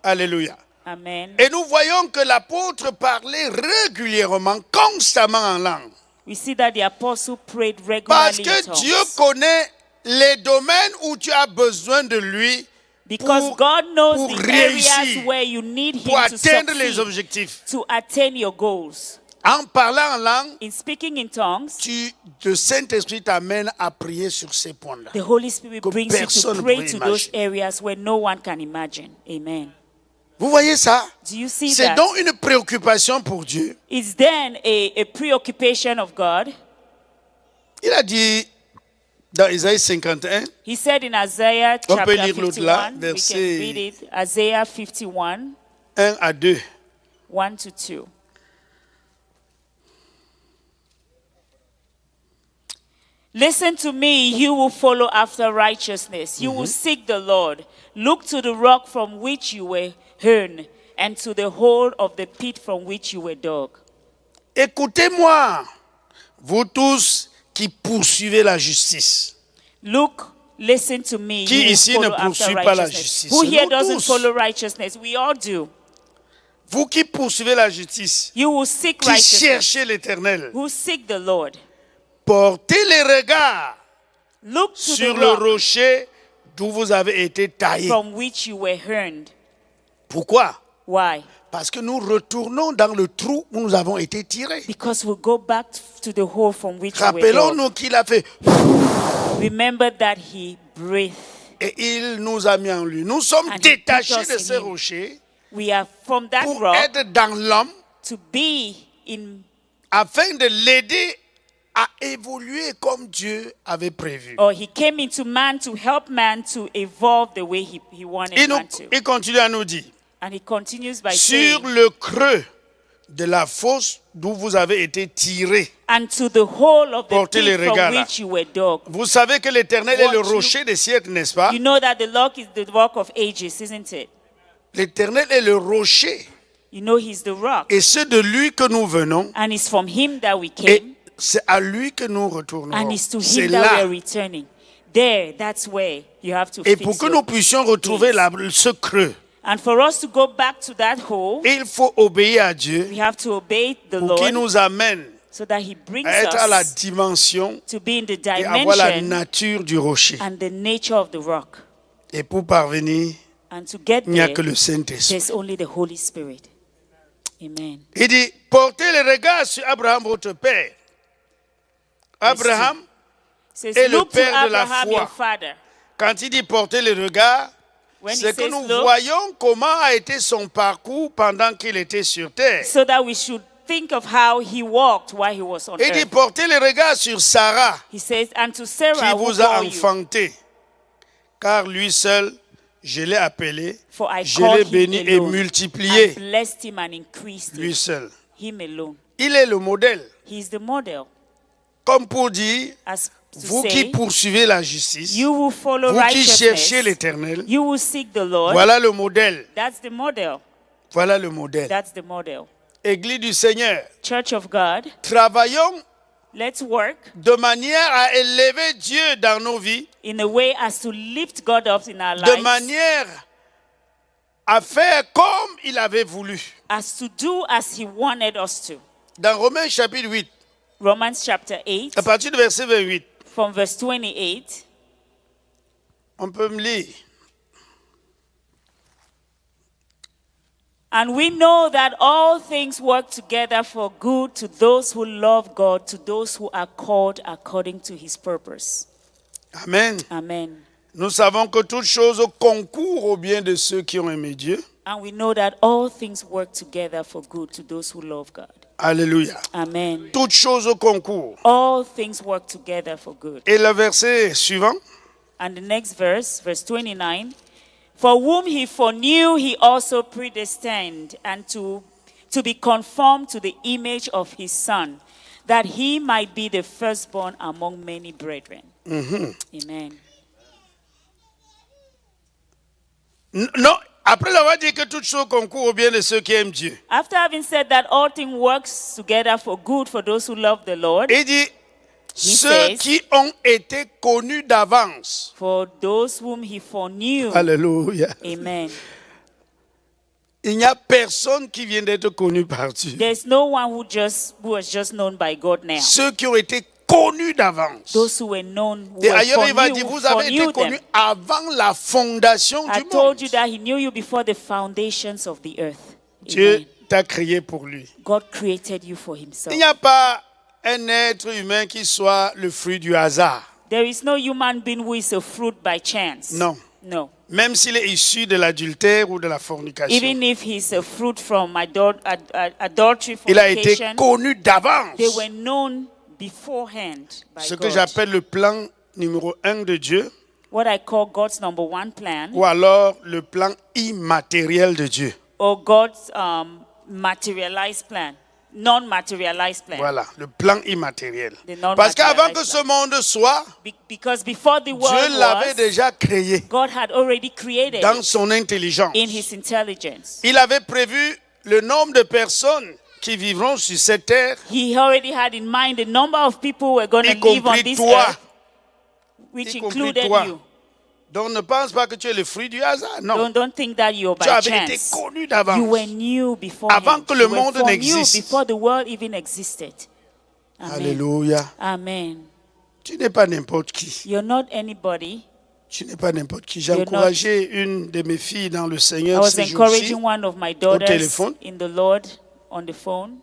Alléluia. Amen. Et nous voyons que l'apôtre parlait régulièrement, constamment en langue. We see that the apostle prayed Parce regularly in que tongues. Dieu connaît les domaines où tu as besoin de lui Because pour- God knows pour the areas réussir, where you need pour Him to atteindre les succeed, objectifs. to attain your goals. En parlant en langue, In speaking in tongues, le Saint-Esprit t'amène à prier sur ces points-là. the Holy Spirit Que brings you personne to ne pray peut to those imaginer. areas where no one can imagine. Amen. Vous voyez ça? Do you see C'est that? donc une préoccupation pour Dieu. Is then a preoccupation of God? Il a dit dans Isaïe 51, He said in Isaiah On peut chapter lire l'autre là, 51, we verset- can read it, Isaiah 51, 1 à 2. 1 to 2. Listen to me, you will follow after righteousness. You will seek the Lord. Look to the rock from which you were hewn, and to the hole of the pit from which you were dug. Écoutez-moi, vous tous qui poursuivez la justice. Look, listen to me. Qui You will ici ne follow after poursuit pas la righteousness. justice? Who here Nous doesn't tous. follow righteousness? We all do. Vous qui poursuivez la justice, You will seek qui righteousness. cherchez l'Éternel, Who seek the Lord. portez les regards Look to sur the le rock rocher d'où vous avez été taillés. from which you were hewn. Pourquoi? Why? Parce que nous retournons dans le trou où nous avons été tirés. Because we go back to the hole from which we were dug. Rappelons-nous qu'il a fait Remember that he breathed. et il nous a mis en lui. Nous sommes And he détachés put us de in ces him. rochers We are from that pour rock être dans l'homme to be in, afin de l'aider à évoluer comme Dieu avait prévu. or he came into man to help man to evolve the way he wanted man to. Il continue à nous dire, And he continues by sur saying, le creux de la fosse d'où vous avez été tirés. and to the hole of the Portez les pit regards from là. which you were dug. Vous savez que l'Éternel est le What you- rocher des siècles, n'est-ce pas? You know that the rock is the rock of ages, isn't it? L'Éternel est le rocher. You know he's the rock. Et c'est de lui que nous venons. And it's from him that we Et came. c'est à lui que nous retournons. And it's to C'est him that là. we are returning. There, that's where you have to Et fix pour que your nous puissions retrouver gaze. ce creux, And for us to go back to that hole, il faut obéir à Dieu we have to obey the pour qu'il Lord nous amène so that he brings à être à la us dimension to be in the et avoir la dimension nature du rocher. and the nature of the rock. Et pour parvenir, And to get il n'y a there, que le Saint-Esprit. there's only the Holy Spirit. Amen. Il dit, portez les regards sur Abraham, votre père. Abraham, It says, Et le look to père de la Abraham, foi. your father. quand il dit porter les regards, When he c'est que says nous look, voyons comment a été son parcours pendant qu'il était sur terre. so that we should think of how he walked while he was on Il dit, earth. portez les regards sur Sarah, He says, and to qui Sarah who vous a bore you, enfanté. Car lui seul, je l'ai appelé, for I je l'ai called béni him et alone, multiplié. and blessed him and increased Lui him, seul. him alone. Il est le modèle. He is the model. Comme pour dire, As to vous qui say, poursuivez la justice, you will follow vous qui cherchez righteousness, l'Éternel, you will seek the Lord. voilà le modèle. That's the model. Voilà le modèle. That's the model. Église du Seigneur, Church of God, travaillons let's work de manière à élever Dieu dans nos vies, in a way as to lift God up in our de lives, manière à faire comme il avait voulu. as to do as He wanted us to. Dans Romains chapitre 8, Romans chapter 8, à partir du verset 28, from verse 28. on peut me lire. And we know that all things work together for good to those who love God, to those who are called according to His purpose. Amen. Amen. Nous savons que toutes choses concourent au bien de ceux qui ont aimé Dieu. And we know that all things work together for good to those who love God. Alléluia. Amen. Toutes choses concourent. All things work together for good. Et le verset suivant. And the next verse, verse 29. For whom He foreknew, He also predestined, and to be conformed to the image of His Son, that He might be the firstborn among many brethren. Amen. Non, après avoir dit que toutes choses concourent au bien de ceux qui aiment Dieu. After having said that all things works together for good for those who love the Lord, Il dit, ceux says, qui ont été connus d'avance. for those whom He foreknew. Alléluia. Amen. Il n'y a personne qui vient d'être connu par Dieu. There's no one who was just known by God now. Ceux qui ont été connus d'avance. Those who were known, who Et were ailleurs, il va dire, foreknew, vous avez été foreknew connus them. avant la fondation I du told monde. you that He knew you before the foundations of the earth. Dieu Amen. t'a créé pour lui. God created you for Himself. Il n'y a pas un être humain qui soit le fruit du hasard. There is no human being who is a fruit by chance. Non. No. Même s'il est issu de l'adultère ou de la fornication. Even if he's a fruit from adultery, Il a été fornication, connu d'avance. they were known beforehand by Ce que God. j'appelle le plan numéro 1 de Dieu, What I call God's number one plan, ou alors le plan immatériel de Dieu. or God's materialized plan, non-materialized plan. Voilà, le plan immatériel. The non-materialized Parce qu'avant que plan. ce monde soit, Because before the world Dieu l'avait was, déjà créé God had already created dans it son intelligence. in His intelligence. Il avait prévu le nombre de personnes qui vivront sur cette terre, He already had in mind the number of people who were going y to live on compris this toi. earth, which Y compris included toi. you. Donc ne pense pas que tu es le fruit du hasard. Non. Don't think that you're Tu by avais été chance. connu d'avance. You were new before Avant que le you were monde foreknew n'existe. before the world even existed. Amen. Alléluia. Amen. Tu n'es pas n'importe qui. You're not anybody. Tu n'es pas n'importe qui. J'ai You're not- encouragé une de mes filles dans le I Seigneur was ces jours-ci. encouraging one of my daughters téléphone. in the Lord on the phone.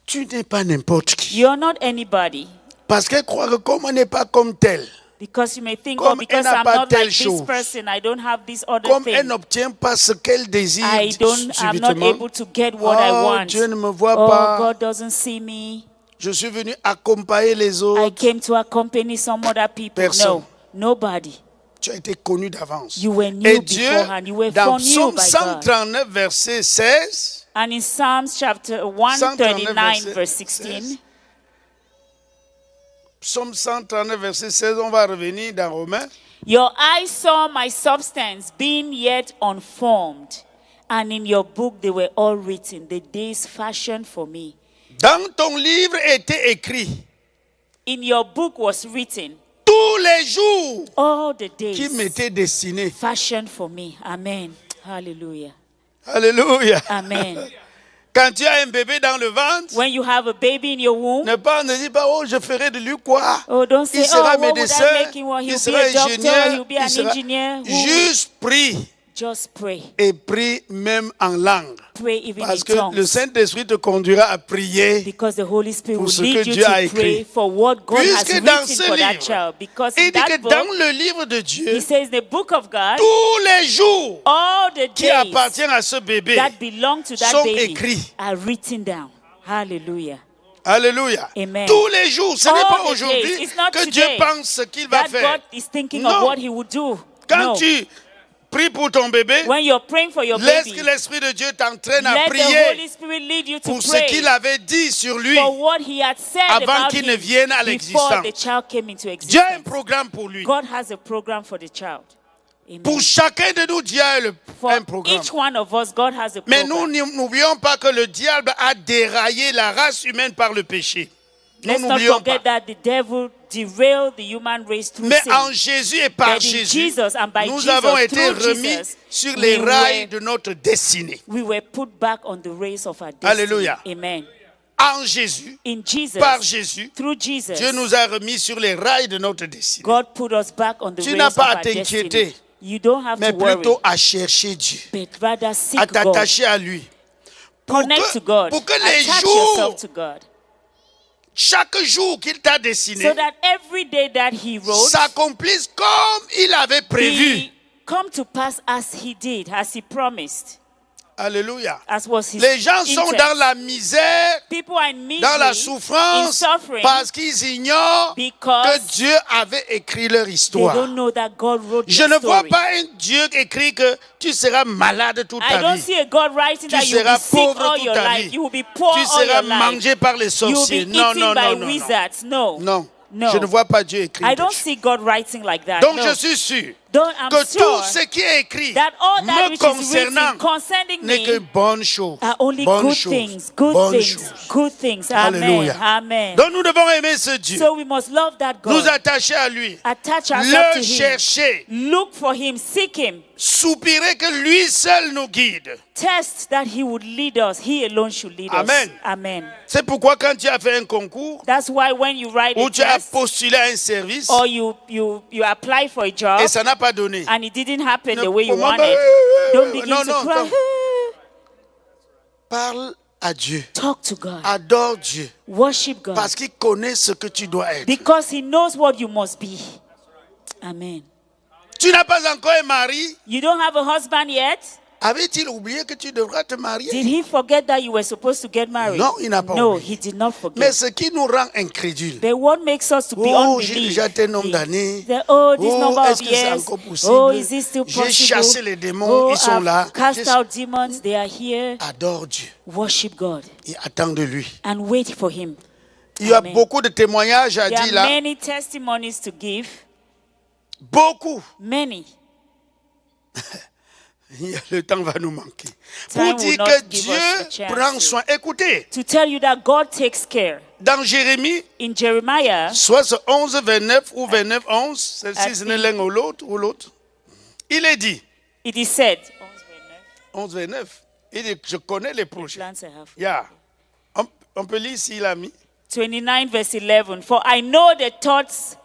Tu n'es pas n'importe qui. You're not anybody. Parce qu'elle croit que comme on n'est pas comme tel, Because you may think, Comme oh, because elle n'a I'm pas not telle like this chose. person, I don't have this other comme thing. elle n'obtient pas ce qu'elle désire I'm not subitement, able to get what I oh, want. Dieu ne me voit Oh, pas. God doesn't see me. Je suis venu accompagner les I autres. came to accompany some other people. Personne. No, nobody. Tu as été connu d'avance. You were new Et Dieu, beforehand. You were dans foreknew Psaume by God. 139, verset 16, And in Psalms chapter 139, verse 16, Psaume 139, verset 16, on va revenir dans Romains. your eyes saw my substance being yet unformed, and in your book they were all written, the days fashioned for me. Dans ton livre était écrit In your book was written tous les jours all the qui days m'étaient destinés. fashioned for me. Amen. Hallelujah. Alléluia. Amen. Quand tu as un bébé dans le ventre, When you have a baby in your womb, ne dis pas, oh, je ferai de lui quoi? oh, don't say, Il sera oh, what would médecin, I make him? Well, il he'll be sera a doctor, ingénieur, he'll be an il sera... engineer. Juste prie. Just pray. Et prie même en langue. Pray even Parce in que le tongues. Saint-Esprit te conduira à prier. Because the Holy Spirit Pour will ce que lead you Dieu a to écrit. pray for what God has Puisque dans written ce for that livre, child. Because il in dit que that book, dans le livre de Dieu, He says the book of God, tous les jours all the qui days appartiennent à ce bébé that belong to that sont baby écrits. are written down. Hallelujah. Alléluia. Amen. Tous les jours. Ce n'est All pas the aujourd'hui days. It's not que today Dieu pense ce qu'il va That faire. God is thinking Non. of what He will do. Quand No. tu pries pour ton bébé, When you're praying for your laisse baby, que l'Esprit de Dieu t'entraîne à let the prier Holy Spirit lead you to pour ce pray qu'il avait dit sur lui. for what He had said avant about qu'il him ne vienne à before l'existence. the child came into Dieu a un existence. programme pour lui. God has a program for the child. Amen. Pour chacun de nous, Dieu a For un programme. each one of us, God has a Mais nous program. n'oublions pas que le diable a déraillé la race humaine par le péché. Nous Let's not n'oublions forget pas. that the devil derailed the human race through Mais sin. en Jésus et par But in Jésus, Jesus and by nous Jesus, avons été through remis Jesus, sur les we rails were- de notre destinée. We were put back on the race of our destiny. Alléluia. Amen. En Jésus, In Jesus, par Jésus, through Jesus, Dieu nous a remis sur les rails de notre destinée. God put us back on the Tu race n'as of pas à our t'inquiéter, destiny. You don't have mais to worry, plutôt à chercher Dieu, but rather seek à God. t'attacher à lui. Connect to God. Pour que les Attach jours, yourself to God. chaque jour qu'il t'a dessiné, So that every day that He wrote, s'accomplisse comme il avait prévu. He come to pass as He did, as He promised, Alléluia. as was His Les gens sont intent. dans la misère, People are in misery, dans la in souffrance, suffering, parce qu'ils ignorent because que Dieu avait écrit leur they histoire. don't know that God wrote Je their ne vois story. pas un Dieu écrit que tu seras malade toute I ta don't vie. see a God writing Tu that you will be seras sick pauvre all toute your ta life. vie. You will be poor Tu all seras your life. mangé par les You will be sorciers. eaten Non, non, by non, non, non. wizards. No. Non. No. Je ne vois pas Dieu écrire. I quelque don't chose. see God writing like that. Donc no. je suis sûr I'm que sure tout ce qui est écrit that all that me which is concernant written concerning n'est que me bonne chose. are only Bonne good chose. things. Good Bonne things. chose. Good things. Amen. Alléluia. Amen. Donc nous devons aimer ce Dieu. So we must love that God. Nous attacher à lui. Attach ourselves Le to Him. chercher. Look for Him. Seek Him. Soupirer que lui seul nous guide. Test that He would lead us. He alone should lead Amen. us. Amen. C'est pourquoi quand tu as fait un concours That's why when you write ou a tu as test postulé à un service or you apply for a job et ça n'a pas donné. and it didn't happen Ne- the way you comment- wanted, don't begin non, to non, cry. non. Parle à Dieu. Talk to God. Adore Dieu. Worship God. Parce qu'il connaît ce que tu dois être. Because He knows what you must be. Amen. Tu n'as pas encore un mari. You don't have a husband yet? Avait-il oublié que tu devras te marier? Did he forget that you were supposed to get married? Non, il n'a pas No, oublié. he did not Mais forget. ce qui nous rend incrédules. But what makes us to be Oh, j'ai unbelief? déjà tel nombre d'années. Oh, this Oh, number est-ce of que c'est years. encore possible? Oh, is it still J'ai possible? chassé les démons, Oh, ils sont I've là. cast J'ai- out demons, they are here. Adore Dieu Worship God et attends de lui. and wait for Him. Il y a Amen. beaucoup de témoignages à There dire are là. many testimonies to give. Beaucoup. Many. Le temps va nous manquer. Time Pour dire will not que give Dieu us a chance prend to- soin. Écoutez, To tell you that God takes care. dans Jérémie, In Jeremiah, soit ce 11, 29 ou 29, 11, celle-ci, I ce n'est think- l'un ou l'autre. Il est dit, it is said, 11, 29, il dit, je connais les projets. plans I have. Yeah. On peut lire s'il a mis. 29 verse 11. For I know the thoughts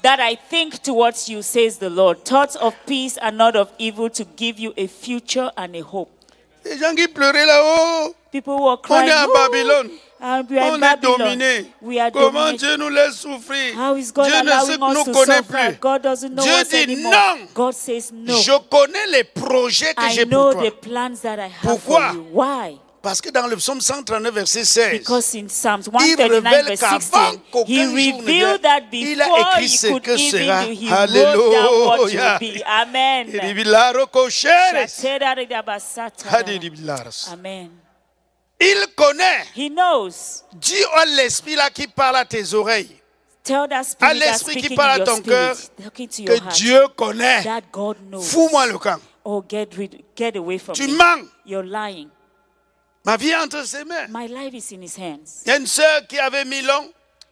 that I think towards you, says the Lord. Thoughts of peace and not of evil, to give you a future and a hope. Les gens qui pleuraient là-haut, People were on crying. est à "Ooh, Babylone. we are in On est Babylon. dominé. We are Comment dominated. Dieu nous laisse souffrir? How is God Dieu ne allowing nous us to connaît suffer? plus. God doesn't know Dieu us dit anymore. non. God says no. Je connais les projets que I j'ai know pour the toi. plans that I have Pourquoi? for you. Why? Parce que dans le psaume 139, verset 16, Because in Psalms il 139 révèle verse qu'avant 16, qu'aucun he jour ne vienne, revealed that il a before écrit he ce could que sera. even do, he wrote down what you Alléluia. will be. Amen. Il dit, la recochère. Amen. Amen. Il connaît. He knows. Dis à l'esprit là qui parle à tes oreilles Tell that À spirit that's l'esprit qui speaking parle à in your ton cœur spirit, talking to your que heart, Dieu connaît. that God knows. Fous-moi le camp. Oh, get away from Tu me. mens. You're lying. Ma vie est entre ses mains. My life is in His hands. Il y a une sœur qui avait 1000 ans.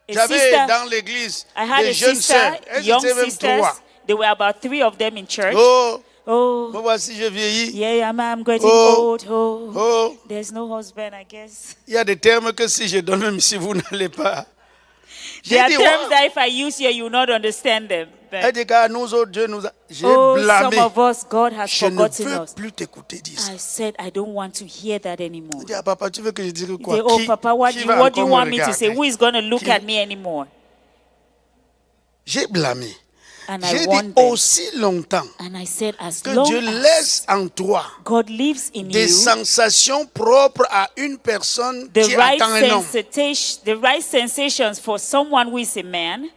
A J'avais sister- dans l'église I had des a jeunes sœurs. sister, Elles young étaient même sisters. 3. There were about 3 of them in church. Oh, Oh, me voici, je vieillis. yeah, I'm getting Oh. old. Oh, Oh, there's no husband, I guess. il y a des termes que si je donne, même si vous n'allez pas. There are dit, terms wow. that if I use here, you will not understand them. Elle But, dit qu'à nous autres, Dieu nous a. J'ai oh, blâmé. some of us, God has Je ne forgotten veux us. plus t'écouter dire ça. I said, I don't want to hear that anymore. Je dis, ah, papa, tu veux que je dise They quoi? say, oh, Qui- Papa, what qui do va you encore want me to say? regarder? Who is going to look Qui- at me anymore? J'ai blâmé. And I J'ai dit want them. aussi longtemps And I said, as que long Dieu as laisse en toi God lives in des you, sensations propres à une personne the qui right, attend un homme. the right sensations for someone who is a man,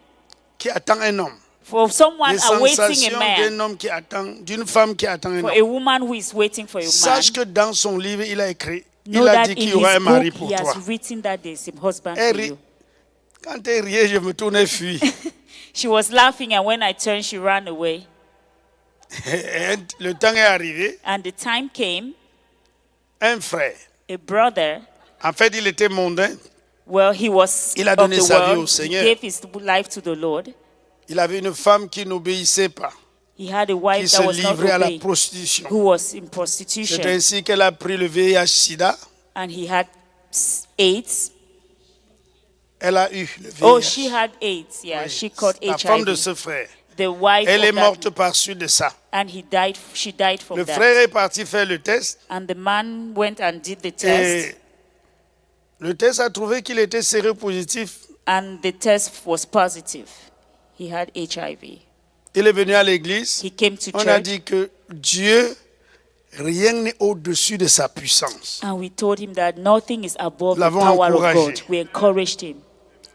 Qui attend un homme. for someone Les awaiting a sensations man, d'un homme qui attend, d'une femme qui attend un for homme. a woman who is waiting for a man. Sache que dans son livre, il a écrit, Know il a that dit in qu'il y aura un his mari book, pour he toi. has written that there's a husband Elle for rit. you. Quand elle riait, je me tournais fuir. She was laughing, and when I turned, she ran away. Et le temps est arrivé, And the time came, un frère, a brother, en fait il était mondain, well, he was Il a of donné the sa vie au world. He Seigneur. gave his life to the Lord. il avait une femme qui n'obéissait pas, He had a qui wife se that was not livrait à la obeying, prostitution. who was in C'est prostitution, ainsi qu'elle a pris le VIH-Sida. and he had AIDS. Elle a eu le VIH. Oh, she had AIDS. Yeah, Oui. she caught La femme de HIV. ce frère. The wife Elle est of that, morte par suite de ça. and he died. She died from Le that. frère est parti faire le test And the man went and did the test, et le test a trouvé qu'il était séropositif. and the test was positive. He had HIV. Il est venu à l'église. He came to On a church, dit que Dieu, rien n'est au-dessus de sa puissance. and we told him that nothing is above the L'avons power of encouragé. God. We encouraged him.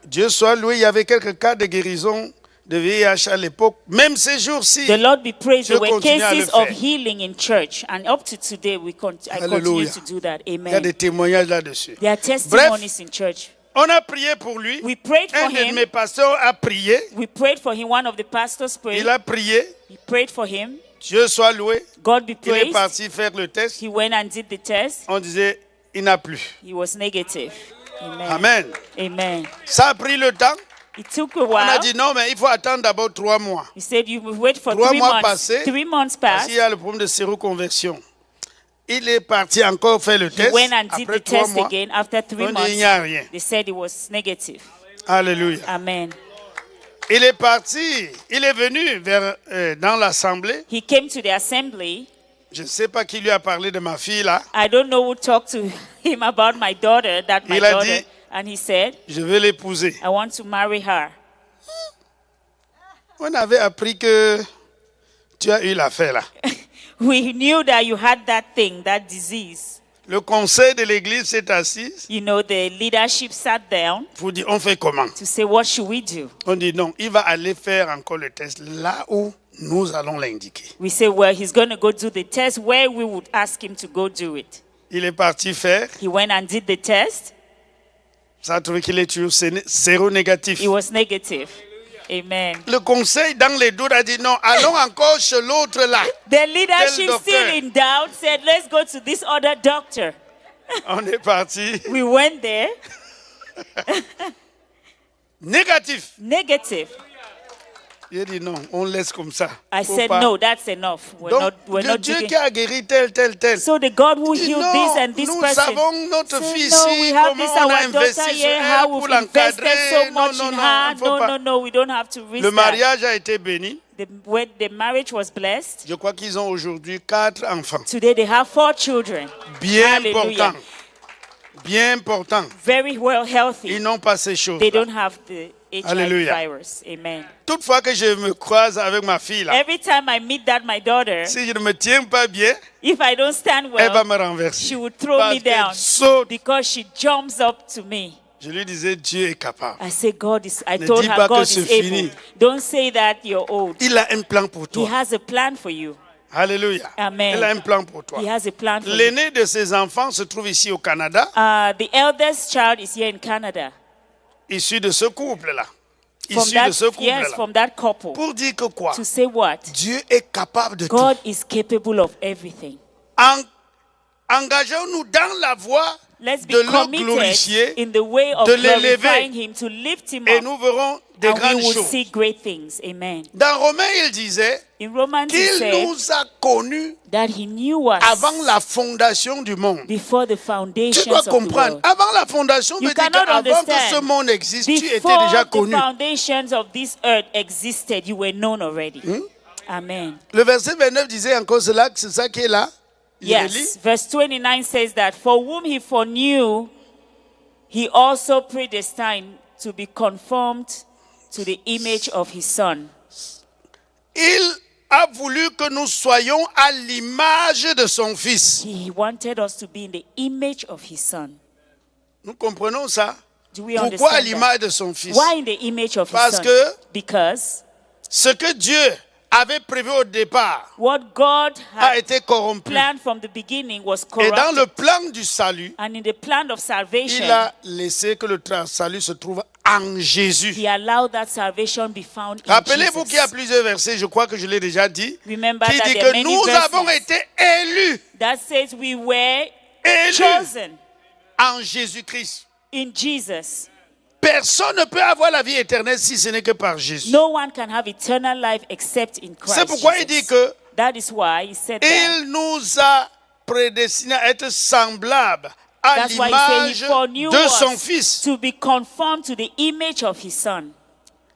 Dieu soit loué, il y avait quelques cas de guérison de VIH à l'époque. Même ces jours-ci, The Lord be praised. Dieu There were continue à le cases of faire. healing in church, and up to today, I continue Alléluia. to do that. il y a Amen. des témoignages là-dessus. There are testimonies in church. On a prié pour lui. We prayed for Un de him. mes pasteurs a prié. We prayed for him. One of the pastors prayed. Il a prié. He prayed for him. Dieu soit loué. God be Il est praised. parti faire le test. He went and did the test. On disait, il n'a plus. He was negative. Amen. Amen. Amen. Ça a pris le temps. It took a On a while. dit non, mais il faut attendre d'abord 3 mois. He said, you will wait for 3 3 mois months. passés. 3 months Parce passed. qu'il y a le problème de séroconversion. Il est parti encore faire le He test. went and did Après the 3 test mois, again. After 3 on dit, months, il n'y a rien. they said it was negative. Alléluia. Amen. Il est parti, il est venu dans l'assemblée. He came to the assembly. Je ne sais pas qui lui a parlé de ma fille là. I don't know who talked to him about my daughter, my Il a daughter. dit- And he said, Je vais l'épouser. I want to marry her. On avait appris que tu as eu l'affaire là. We knew that you had that thing, that disease. Le conseil de l'église s'est assis You know, the leadership sat down pour dire on fait comment. to say, what should we do? On dit non, il va aller faire encore le test là où nous allons l'indiquer. We say, well, he's going to go do the test where we would ask him to go do it. Il est parti faire. He went and did the test. Ça a trouvé qu'il est toujours séronégatif. It was negative. Amen. Le conseil dans les doutes a dit non, allons encore chez l'autre là. The leadership, doctor. still in doubt, said, let's go to this other doctor. On est parti. We went there. Négatif. Negative. J'ai dit non, on laisse comme ça. I Faut said, pas. no, that's enough. We're Donc, not le Dieu doing. qui a guéri tel. So the God who Dit, healed non, this and this nous person. avons notre Say, fille no, ici, we have comment this, on a our investi daughter sur here, elle how pour we've invested l'encadrer. so Non, much non, in non, her. faut pas. No, we don't have to risk Le that. mariage a été béni. The marriage was blessed. Je crois qu'ils ont aujourd'hui 4 enfants. Today they have 4 children. Bien Hallelujah. important. Bien important. Very well healthy. Ils n'ont pas ces choses. They don't have the HIV Hallelujah. virus. Amen. Toutefois que je me croise avec ma fille là, Every time I meet my daughter, si je ne me tiens pas bien, if I don't stand elle va well, me renverser. she would throw Parce me qu'elle down saute. because she jumps up to me. Je lui disais, Dieu est capable. I say, I Ne told dis her, pas que God c'est is able. fini. Don't say that you're old. Il a un plan pour He toi. has a plan for you. Alléluia. Amen. Il a un plan pour toi. He has a plan for you. L'aîné de ses enfants se trouve ici au Canada, The eldest child is here in Canada. issu de ce couple-là. From Issu de ce that, yes, couple-là. from that couple. Pour dire que quoi? To say what? Dieu est capable de God tout. is capable of everything. Engageons-nous dans la voie Let's be de le committed glorifier in the way of de l'élever. glorifying Him, to lift Him et up, nous verrons des and we grandes will choses. see great things. Amen. Dans Romains, il disait In Romans, He qu'il said nous a connus that He knew us avant la fondation du monde. before the Tu foundations dois of the comprendre, world. avant la fondation, You veut dire cannot qu'avant que understand. ce monde existe, tu étais Before déjà the connu. foundations of this earth existed, you were known already. Amen. Le verset 29 disait encore cela, c'est ça qui est là. Je le lis. Yes, verse 29 says that for whom He foreknew, He also predestined to be conformed to the image of His Son. Il a voulu que nous soyons à l'image de son Fils. He wanted us to be in the image of His Son. Nous comprenons ça? Do we Pourquoi à understand that? l'image de son Fils? Why in the image of Parce His Son? que Because ce que Dieu avait prévu au départ what God a had été corrompu. planned from the beginning was Et dans corrupted. le plan du salut, And in the plan of il salvation, a laissé que le salut se trouve en Jésus. He allowed that salvation be found in Rappelez-vous qu'il y a Jesus. plusieurs versets, je crois que je l'ai déjà dit, Remember qui that dit there are que many nous avons verses été élus that says we were Élus. chosen en Jésus-Christ. in Jesus. Personne ne peut avoir la vie éternelle si ce n'est que par Jésus. No one can have eternal life except in Christ. C'est pourquoi il Jesus. dit que That is why he said that. il nous a prédestinés à être semblables à That's why he said he l'image foreknew de son us Fils. to be conformed to the image of his Son.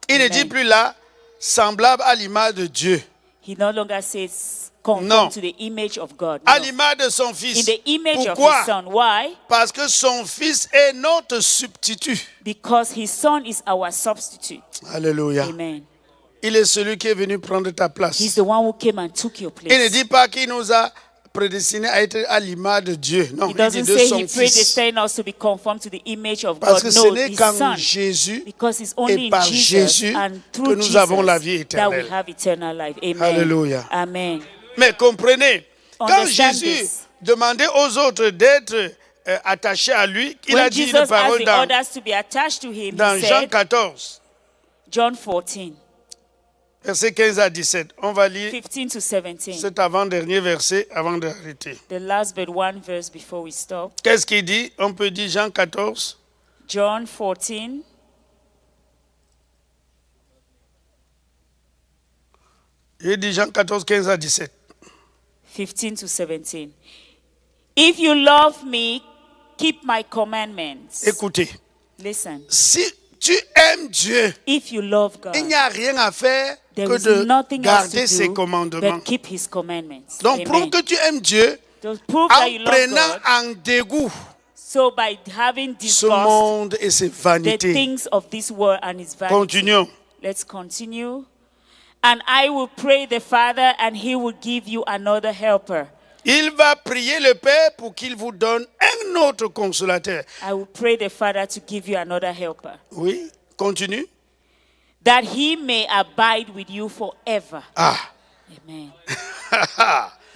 Il ne Amen. dit plus là, semblable à l'image de Dieu, He no longer says conform Non. to the image of God. à No. l'image de son In Fils. the image of Pourquoi? his Son. Why? Parce que son Fils est notre substitut. Because his Son is our substitute. Alléluia. Amen. Il est celui qui est venu prendre ta place. He's the one who came and took your Il ne place. dit pas qu'il nous a prédestinés à être à l'image de Dieu. Non, He il dit doesn't de say son he Fils. predestined us to be conformed to the image of Parce God. que ce No, n'est his qu'en Son. Jésus Because it's et only in par Jesus Jésus and que through nous Jesus avons la vie that we éternelle. have eternal life. Amen. Alléluia. Amen. Mais comprenez, quand Understand Jésus this. demandait aux autres d'être attachés à lui, il a When dit Jesus une asked parole the dans, others to be attached to him, dans he Jean said, 14, John 14, versets 15 à 17. On va lire 15 to 17. cet avant-dernier verset avant d'arrêter. The last but one verse before we stop. Qu'est-ce qu'il dit? On peut dire Jean 14. John 14, Il dit Jean 14, 15 à 17. 15 to 17. If you love me, keep my commandments. Écoutez, Listen. si tu aimes Dieu, If you love God, il n'y a rien à faire there que is de nothing else garder to ses do commandements. but keep his commandments. Donc, prouve Amen. que tu aimes Dieu To prove that you en love prenant God, en dégoût so by having ce discussed monde et ses the vanités. things of this world and its vanity. Continuons. Let's continue. And I will pray the Father, and he will give you another helper. Il va prier le Père pour qu'il vous donne un autre consolateur. I will pray the Father to give you another helper, Oui, continue. that he may abide with you forever. Ah. Amen.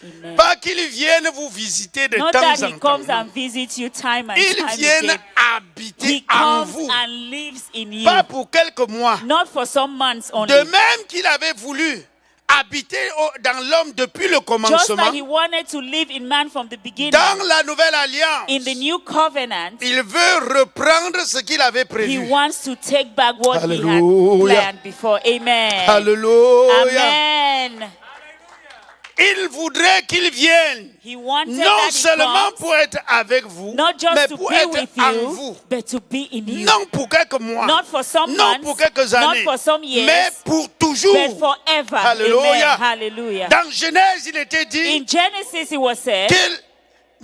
Amen. Pas qu'il vienne vous visiter de Not temps that he en comes temps. and visits you time and Il time vient again. habiter He en comes vous. and lives in you. Pas pour quelques mois. Not for some months only. De même qu'il avait voulu habiter dans l'homme depuis le Just commencement, like he wanted to live in man from the beginning. dans la nouvelle alliance, In the new covenant, il veut reprendre ce qu'il avait he prévu. wants to take back what he Hallelujah. had planned before. Amen. Alléluia. Amen. Il voudrait qu'il vienne, He wanted non that he seulement comes, pour être avec vous, not just mais to pour be être with en you, vous. but to be in you. Non pour quelques mois, Not for some non months, pour quelques not années, for some years, mais pour toujours. but forever. Alléluia. Amen. Hallelujah. Dans Genèse, il était dit In Genesis, it was said, que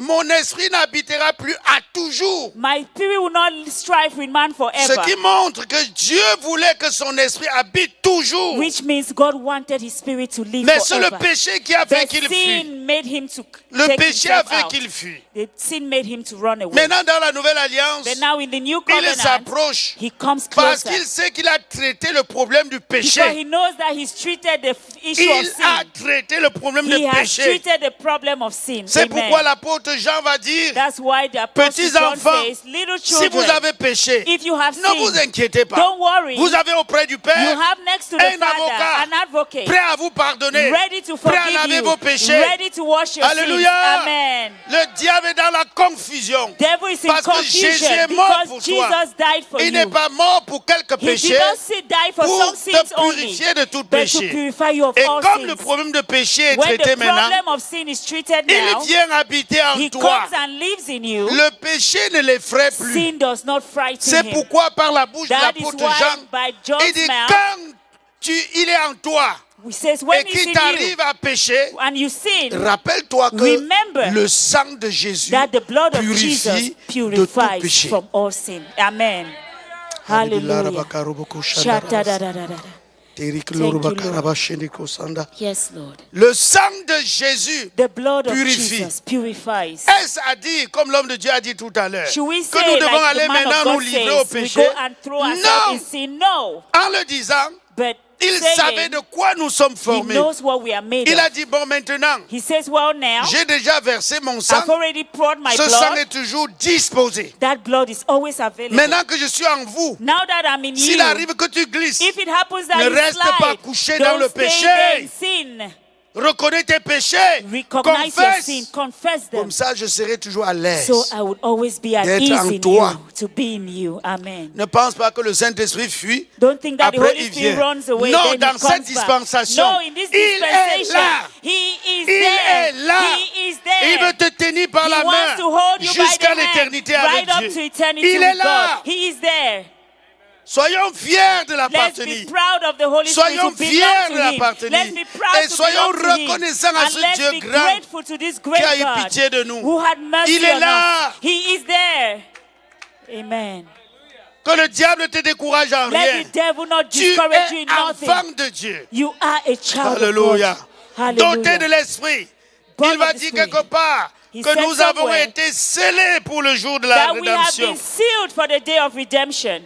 mon esprit n'habitera plus à toujours. my spirit will not strive with man Ce forever. qui montre que Dieu voulait que son esprit habite toujours. Which means God wanted his spirit to live Mais c'est le forever. péché qui a fait The qu'il fuit. sin made him to Le take péché a himself fait out. qu'il fuit. The sin made him to run away. Maintenant, dans la nouvelle alliance, But now in the new il covenant, s'approche he comes parce closer. qu'il sait qu'il a traité le problème du Because he péché. knows that he's treated the issue of Il a sin. traité le problème He du has péché. treated the problem of sin. C'est Amen. pourquoi l'apôtre Jean va dire, That's why the apostle petits John enfants, says, little si children, vous avez péché, if you have ne vous sinned, inquiétez pas. don't worry. Vous avez auprès du You Père have next to the un Father avocat an advocate, prêt à vous pardonner, ready to prêt à forgive laver you, vos péchés. ready to wash your Alléluia. sins. Amen. Le diable est dans la confusion. Devil is in Parce que Jésus confusion est mort pour because toi. Jesus died for Il n'est you. pas mort pour quelques He péchés, did not die for pour some sins te only, purifier de tout but to péché. purify you of Et all comme le sins. problème de péché est When traité the maintenant, problem of sin is treated il now, vient habiter en he toi. comes and lives in you. Le péché ne l'effraie plus. Sin does not frighten C'est him. pourquoi par la bouche de That is l'apôtre why Jean, by il John's dit mouth, quand il est en toi he says, et when he's qu'il in you t'arrive à pécher, and you sin, rappelle-toi que remember le sang de Jésus that the blood of purifie Jesus de tout purifies péché. from all sin. Amen. Hallelujah. Sha-ta-da-da-da-da. Yes, Lord. Le sang de Jésus The blood of purifie. Jesus purifies. Est-ce à dire, comme l'homme de Dieu a dit tout à l'heure, Should we que say, nous devons like aller the man of maintenant nous God livrer au says, we péché? go and throw ourselves in Non! sin? No. En le disant, But Il saying, savait de quoi nous sommes he formés. knows what we are made Il a of. dit, bon, maintenant, He says, well, now, j'ai déjà versé mon sang. I've already poured my Ce sang blood. est toujours disposé. That blood is always available. Maintenant que je suis en vous, Now that I'm in s'il you, arrive que tu glisses, if it happens that ne you reste pas slide, couché dans don't le stay péché. there in sin. reconnais tes péchés, Recognize your confesse. sin, confess them. Comme ça, je serai toujours à l'aise. So I would always be at D'être ease en in toi. you, to be in you. Amen. Ne pense pas que le Saint-Esprit fuit. Don't think that the Après, Holy il Spirit vient. runs away, Non, then dans he cette comes back. dispensation, No, in this il est dispensation, là. he is Il there. est là. He is there. Il veut te tenir par He la wants main to hold you by jusqu'à the hand, l'éternité right up avec to Dieu. eternity Il with est là. God. He is there. Soyons fiers de Let's be l'appartenir. proud of the Holy Spirit Soyons to belong fiers to de Him. l'appartenir. Let's be proud Et to soyons belong to Him. reconnaissants à And ce let's Dieu be grand grateful to this great qui a eu God pitié de nous. who had mercy Il est on là. us. He is there. Amen. Que le diable ne te décourage en Let rien. the devil not Tu discourage you es in nothing. enfant de Dieu. You are a child Alléluia. of God. Doté de Hallelujah. l'esprit. Born Il va of the dire Spirit. quelque part He que said nous avons somewhere été scellés pour le jour de la That we have rédemption. been sealed for the day of redemption.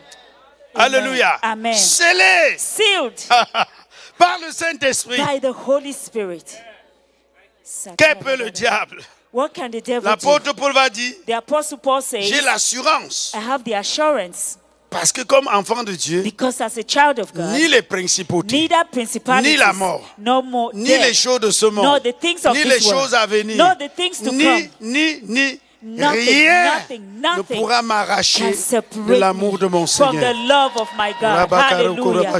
Alléluia. Amen. Scellés Sealed par le Saint-Esprit. by the Holy Spirit. Que peut le diable? What can the devil do? L'apôtre Paul va dire, The Apostle Paul says, j'ai l'assurance. I have the assurance Parce que comme enfant de Dieu, because as a child of God, ni les principautés, neither principalities, ni la mort, no more ni death, les choses de ce monde, nor the things of ni this les world, choses à venir, nor the things to come, ni nothing, rien nothing, ne nothing pourra m'arracher can de separate l'amour de me mon from the Seigneur. love of my God. Hallelujah.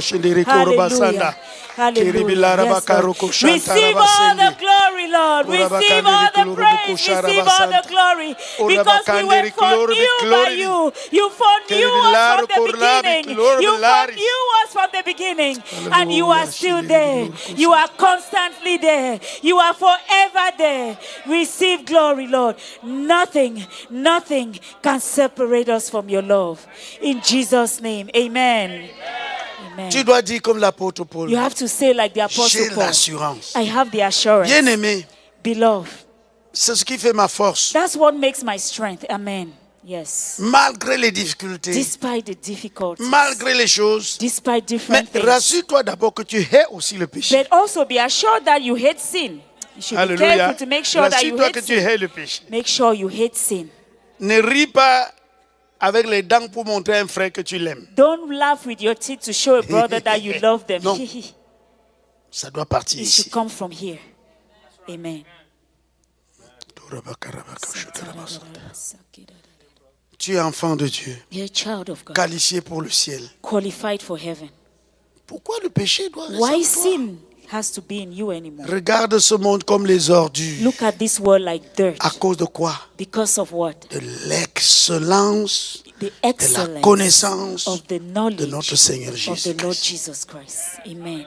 Hallelujah. Hallelujah. Yes, Lord. Receive all the glory, Lord. Receive all the praise. Receive all the glory. Because we were foreknew by you. You foreknew us from the beginning. You foreknew us from the beginning. And you are still there. You are constantly there. You are forever there. Receive glory, Lord. Nothing can separate us from your love. In Jesus' name, amen. Amen. Tu dois dire comme l'apôtre Paul, You have to say like the Apostle j'ai Paul, l'assurance. I have the assurance. Bien-aimé, Beloved, c'est ce qui fait ma force. that's what makes my strength. Amen. Yes. Malgré les difficultés, Despite the difficulties, malgré les choses, despite mais different things. rassure-toi d'abord que tu hais aussi le péché. But also be assured that you hate sin. You should be Alléluia. careful to make sure that you Rassure-toi que hate tu sin. hais le péché. Make sure you hate sin. Ne ris pas avec les dents pour montrer à un frère que tu l'aimes. Don't laugh with your teeth to show a brother that you love them. Non. Ça doit partir It ici. should come from here. Amen. Tu es enfant de Dieu, You're a child of God, qualifié pour le ciel. qualified for heaven. Pourquoi le péché doit rester Why en toi? sin has to be in you anymore? Regarde ce monde comme les ordures. Look at this world like dirt. À cause de quoi? Because of what? De l'excellence, The de la excellence connaissance of the knowledge de notre Seigneur of the Lord Jésus-Christ. Jesus Christ. Amen.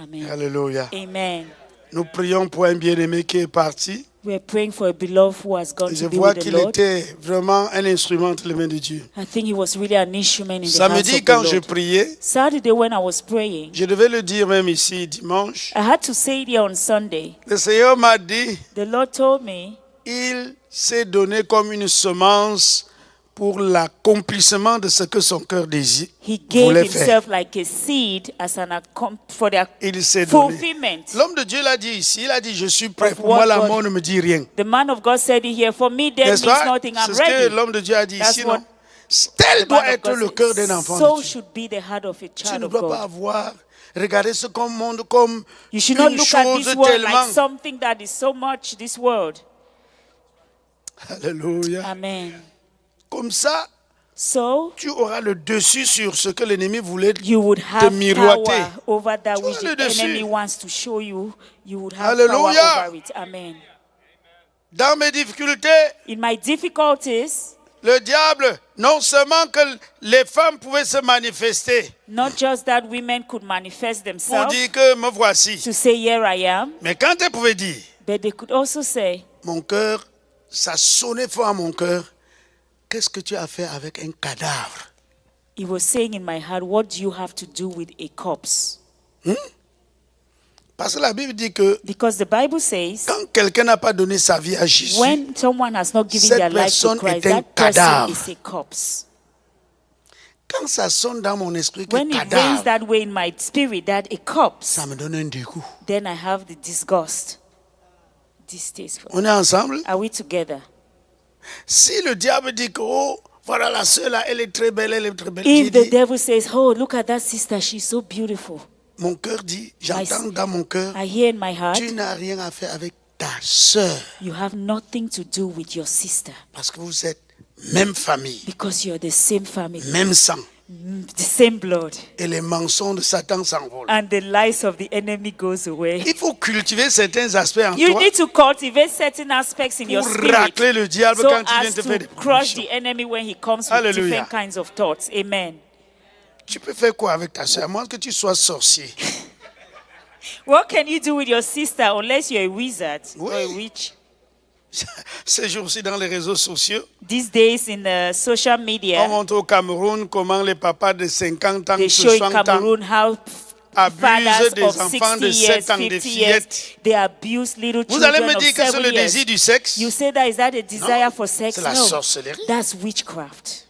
Amen. Alléluia. Amen. Nous prions pour un bien-aimé qui est parti. We are praying for a beloved who has gone Je to be vois with the qu'il Lord. était vraiment un instrument entre les mains de Dieu. I think he was really an instrument in the hands Samedi, of the quand je Lord. priais, Saturday when I was praying, je devais le dire même ici dimanche. I had to say it here on Sunday. Le Seigneur m'a dit, The Lord told me il s'est donné comme une semence pour l'accomplissement de ce que son cœur désire, he gave voulait faire. himself like a seed as for the Il s'est donné. fulfillment. L'homme de Dieu l'a dit ici, il a dit, je suis prêt. Of Pour moi, what la God- mort ne me dit rien. The man of God said it here. For me, death N'est-ce means pas? nothing. C'est I'm ce que ready. l'homme de Dieu a dit That's ici, what non? Tel the doit man of être God le said. cœur d'un enfant So de Dieu. should be the heart of a Tu child ne of dois pas God. avoir, regarder ce monde comme You should not une look at chose this world tellement. like something that is so much this world. Alléluia. Amen. Comme ça, So tu auras le dessus sur ce que l'ennemi voulait you would te have miroiter. power over that Tu which auras le the dessus. enemy wants to show you. You would have Alléluia. power over it. Amen. Dans mes difficultés, In my difficulties, le diable, non seulement que les femmes pouvaient se manifester not just that women could manifest pour themselves dire que me voici, to say, here I am, mais quand elles pouvaient dire, but they could also say, mon cœur, ça sonnait fort à mon cœur, qu'est-ce que tu as fait avec un cadavre? he was saying in my heart, what do you have to do with a corpse? Parce que la Bible dit que Because the Bible says, quand quelqu'un n'a pas donné sa vie à Jésus, when someone has not given cette their life to personne Christ, est un that person cadavre. is a corpse. Quand ça sonne dans mon esprit que When it rings cadavre, that way in my spirit, that a corpse, ça me donne un dégoût. then I have the disgust. Distasteful. On est ensemble? Are we together? Si le diable dit que, oh, voilà la sœur là, elle est très belle, elle est très belle. If J'ai the dit, devil says, oh, look at that sister, she's so beautiful. mon cœur dit, j'entends dans mon cœur, I hear in my heart, tu n'as rien à faire avec ta sœur you have nothing to do with your sister parce que vous êtes même famille, because you're the same family, même sang. the same blood, Et les mensonges de Satan s'envolent. and the lies of the enemy goes away. Il faut cultiver certains aspects en You toi need to cultivate certain aspects in your pour spirit racler le diable so quand il vient as te faire to des crush propositions. the enemy when he comes with Hallelujah. different kinds of thoughts. Amen. Tu peux faire quoi avec ta soeur? À moins que tu sois sorcier. What can you do with your sister unless you're a wizard or a Oui. witch? Ces jours-ci dans les réseaux sociaux, These days in the social on media, montre au Cameroun comment les papas de 50 ans, they de show in 60 ans Cameroon how abusent fathers des of enfants 60 de years, 7 ans, des 50 years, fillettes. they abuse little Vous allez children me of dire que c'est 7 le years. désir du sexe? You say that is that a desire for sex? c'est la No, sorcellerie. that's witchcraft.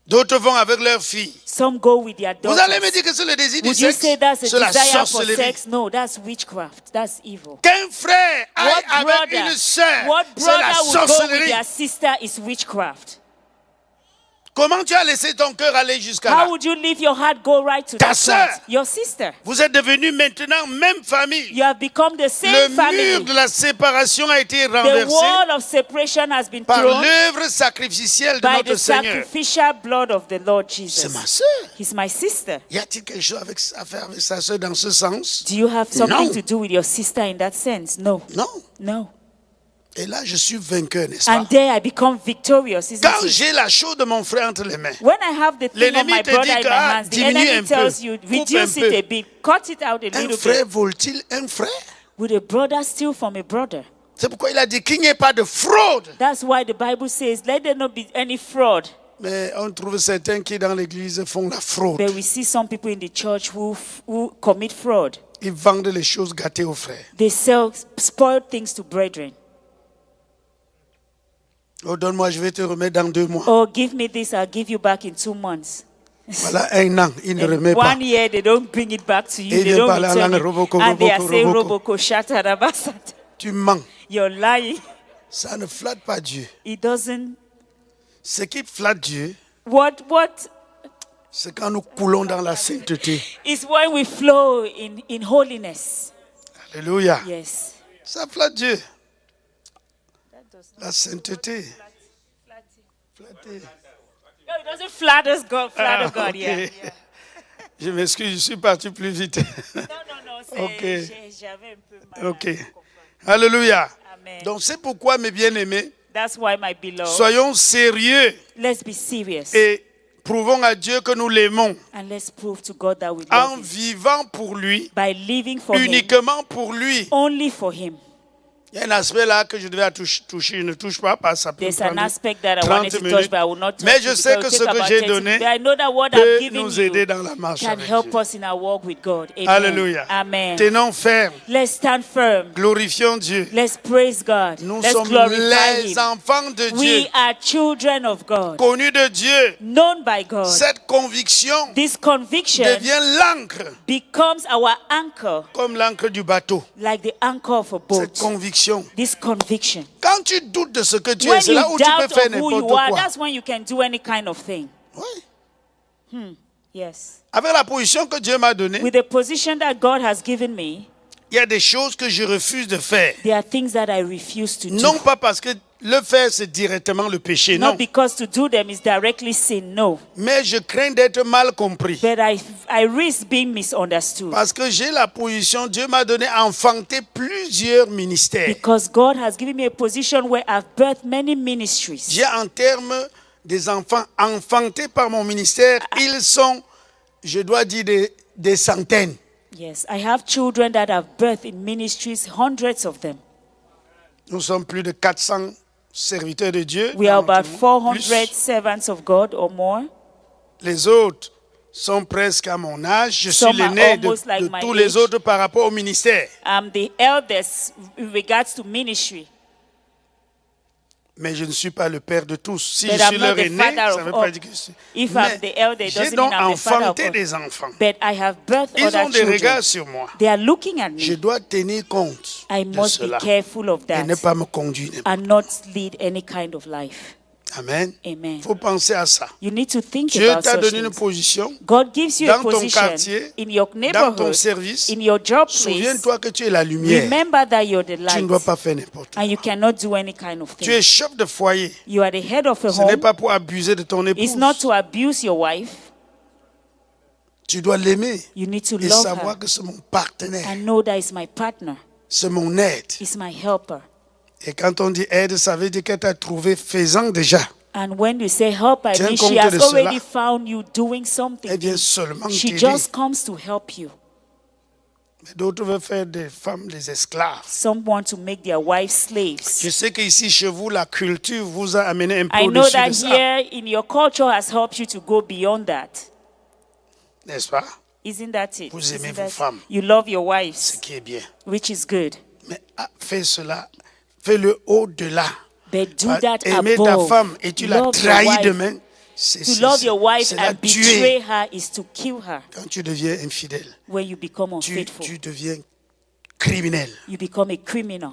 D'autres vont avec leurs filles. Some go with their Vous allez me daughters. dire que c'est le désir du Would you sexe? say that's a C'est la desire for sorcellerie. sex? No, that's witchcraft. That's evil. Qu'un frère aille What avec brother, une sœur, what c'est la brother would go with sorcellerie. their sister is witchcraft. Comment tu as laissé ton cœur aller jusqu'à là? How would you leave your heart go right to Ta that sœur. point? Your sister. Vous êtes devenus maintenant même famille. You have become the Le same mur family. de la séparation a été The renversé wall of separation has been par thrown l'œuvre sacrificielle de by notre the Seigneur. sacrificial blood of the Lord C'est Jesus. ma sœur. He's my sister. Y a-t-il quelque chose à faire avec sa sœur dans ce sens? Do you have something No. to do with your sister in that sense? No. Non. No. Et là, je suis vainqueur, n'est-ce pas? And there I become victorious, isn't Quand it? j'ai la chose de mon frère entre les mains, When I have the thing of l'ennemi my te brother dit in que, my ah, hands, the diminue un enemy tells peu, you, coupe reduce un it peu. a bit, cut it out a un little frère bit. vole-t-il un frère? Would a brother steal from a brother? C'est pourquoi il a dit qu'il n'y ait pas de fraude. That's why the Bible says, let there not be any fraud. Mais on trouve certains qui dans l'église font la fraude. But we see some people in the church who commit fraud. Ils vendent les choses gâtées aux frères. They sell spoiled things to brethren. Oh, donne-moi, je vais te remettre dans 2 mois. Oh, give me this, I'll give you back in 2 months. Voilà 1 an, il ne In remet pas. 1 year, they don't bring it back to you. Et They il don't parle en return langue it. roboko, And they are roboko, saying, roboko. roboko, shatarabasat. Tu mens. You're lying. Ça ne flatte pas Dieu. It doesn't. Ce qui flatte Dieu, What c'est quand nous coulons dans la sainteté. is when we flow in holiness. Alléluia. Yes. Ça flatte Dieu. La sainteté. Flatter. No, it doesn't flatter God. Flatter Ah, God, ok. yeah. Je m'excuse, je suis parti plus vite. No, c'est, Ok. j'avais un peu mal. Ok. Alléluia. Amen. Donc c'est pourquoi, mes bien-aimés, That's why, my beloved, soyons sérieux let's be serious et prouvons à Dieu que nous l'aimons and let's prove to God that we en love Him vivant pour lui, by living for Him, uniquement pour lui. only for Him. Il y a un aspect là que je devais toucher, je ne touche pas parce que ça peut There's an prendre aspect that I 30 wanted to touch, minutes. but I will not touch Mais it je sais because que it ce will take que about j'ai 30 donné But I know that what peut I've given nous aider you dans la marche can avec help Dieu. us in our walk with God. Amen. Alléluia. Amen. Tenons ferme, Let's stand firm. glorifions Dieu. Let's praise God. Nous Let's sommes glorify les Him. enfants de Dieu, We are children of God, connus de Dieu. known by God. Cette conviction This conviction devient l'encre, becomes our anchor, comme l'encre du bateau. like the anchor of a Cette boat. conviction. This conviction. Quand tu doutes de ce que tu es, When c'est là you où tu peux doubt faire of who n'importe you are, quoi. that's when you can do any kind of thing. Oui. Yes. Avec la position que Dieu m'a donnée, With the position that God has given me, il y a des choses que je refuse de faire. there are things that I refuse to do. Non pas parce que le faire, c'est directement le péché, non. Not because to do them is directly sin, no. Mais je crains d'être mal compris. But I risk being misunderstood. Parce que j'ai la position, Dieu m'a donné à enfanter plusieurs ministères. Because God has given me a position where I've birthed many ministries. J'ai en termes des enfants enfantés par mon ministère, ils sont, je dois dire, des centaines. Yes, I have children that have birthed in ministries, hundreds of them. Nous sommes plus de 400 serviteurs de Dieu. We are dans about notre monde. 400 Plus. servants of God or more. Les autres sont presque à mon âge. Je suis Some are l'aîné de, almost like de my tous les age. autres par rapport au ministère. I'm the eldest in regards to ministry. Mais je ne suis pas le père de tous. Si But je suis I'm not leur the aîné, father ça of ne veut all. pas dire que je suis. If Mais I'm the elder, it j'ai doesn't donc mean I'm the father of enfanté all. des enfants. But I have birthed Ils other ont des children. regards sur moi. They are looking at Je me. dois tenir compte I de must be cela careful of et ne that pas me conduire. and not lead any kind of life. Amen. Amen. Il faut penser à ça. You need to think Dieu about t'a such donné une things. position God gives you a dans ton position quartier, in your dans ton neighborhood, service. in your job place. Souviens-toi que tu es la lumière. Remember that you're the Tu ne dois light pas faire n'importe quoi. and you cannot do any kind of Tu thing. es chef de foyer. You are the head of a Ce n'est home. pas pour abuser de ton It's not épouse. to abuse your wife. Tu dois l'aimer You need to et love savoir her que c'est mon partenaire, and know that it's my partner. c'est mon aide. It's my helper. Et quand on dit aide, ça veut dire qu'elle t'a trouvé faisant déjà. And when you say help, I Tiens mean compte she has de cela. already found you doing something. Elle vient seulement She t'aider. just comes to help you. Mais d'autres veulent faire des femmes des esclaves. Some want to make their wives Je slaves. sais qu'ici, chez vous, la culture vous a amené un peu I know au-dessus that de ça. here in your culture has helped you to go beyond that. N'est-ce pas? Isn't that it? Vous aimez Isn't vos that- femmes. You love your Ce wives, qui est bien. which is good. Mais fais cela, fais-le au-delà. But do that Aimer ta above. femme et tu la Love your trahis wife. demain, c'est To love your wife c'est la and betray tuer. her is to kill her. Quand tu deviens infidèle, When you become tu unfaithful, deviens criminel. you become a criminal.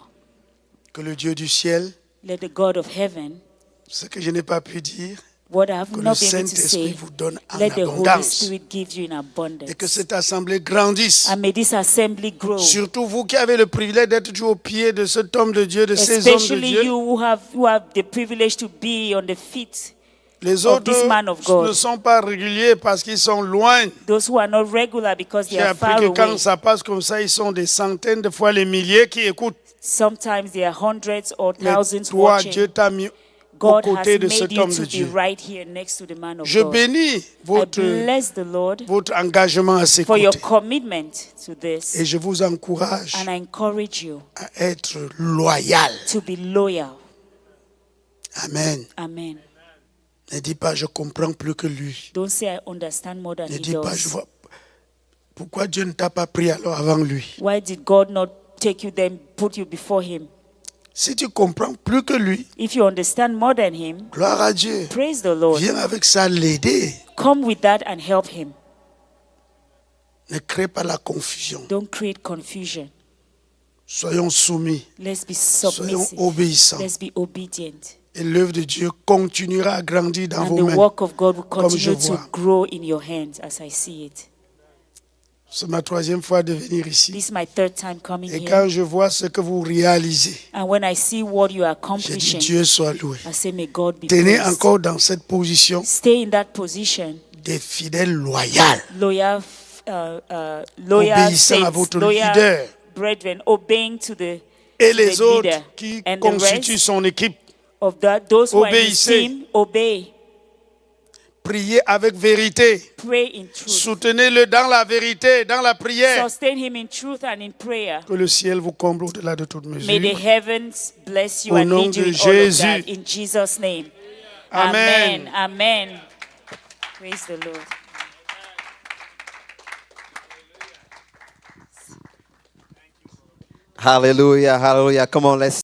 Que le Dieu du ciel, Let the God of heaven, ce que je n'ai pas pu dire, what I have que le not been able to Saint-Esprit say, vous donne en let the Holy abondance. Spirit give you in abundance. Et que cette assemblée grandisse. And may this assembly grow. Surtout vous qui avez le privilège d'être toujours au pied de cet homme de Dieu, de ces hommes de Especially Dieu. you who have the privilege to be on the feet. Les of autres this man of God. ne sont pas réguliers parce qu'ils sont loin. Those who are not regular because they J'ai are appris far que quand away. ça passe comme ça, ils sont des centaines de fois les milliers qui écoutent. Sometimes there are hundreds or Mais thousands toi, watching. Dieu t'a mis aux God has côtés de made cet you homme to de be Dieu. right here next to the man of Je God. bénis I votre bless the Lord engagement à ses for your côtés. commitment to this. Et je vous encourage And I encourage you à être loyal. to be loyal. Amen. Amen. Ne dis pas, je comprends plus que lui. Don't say I understand more than Ne he dis pas, je does. vois. Pourquoi Dieu ne t'a pas pris alors avant lui? Why did God not take you then put you before him? Si tu comprends plus que lui, If you understand more than him, gloire à Dieu. praise the Lord. Viens avec ça l'aider. Come with that and help him. Ne crée pas la confusion. Don't create confusion. Soyons soumis. Let's be Soyons submissive. obéissants. Let's be obedient. Et l'œuvre de Dieu continuera à grandir dans And vos the mains. work of God will Comme je continue to vois. grow in your hands as I see it. C'est ma troisième fois de venir ici. This is my third time coming Et here. quand je vois ce que vous réalisez, And when I see what you are j'ai dit accomplishing, Dieu soit loué. I say, may God be Tenez praised. encore dans cette position Stay in that position, des fidèles loyaux. loyal Obéissant à saints, votre loyal leader. brethren, obeying to the Et les the autres leader. qui And the constituent rest son équipe, of those who are in his Obéissez. team, obey. priez avec vérité. Pray in truth. Soutenez-le dans la vérité, dans la prière. Sustain him in truth and in prayer. Que le ciel vous comble au-delà de toute May the mesure. heavens bless you Au and nom lead you de in all of Jésus. that. In Jesus' name. Amen. Amen. Amen. Praise the Lord. Hallelujah, hallelujah. Come on, let's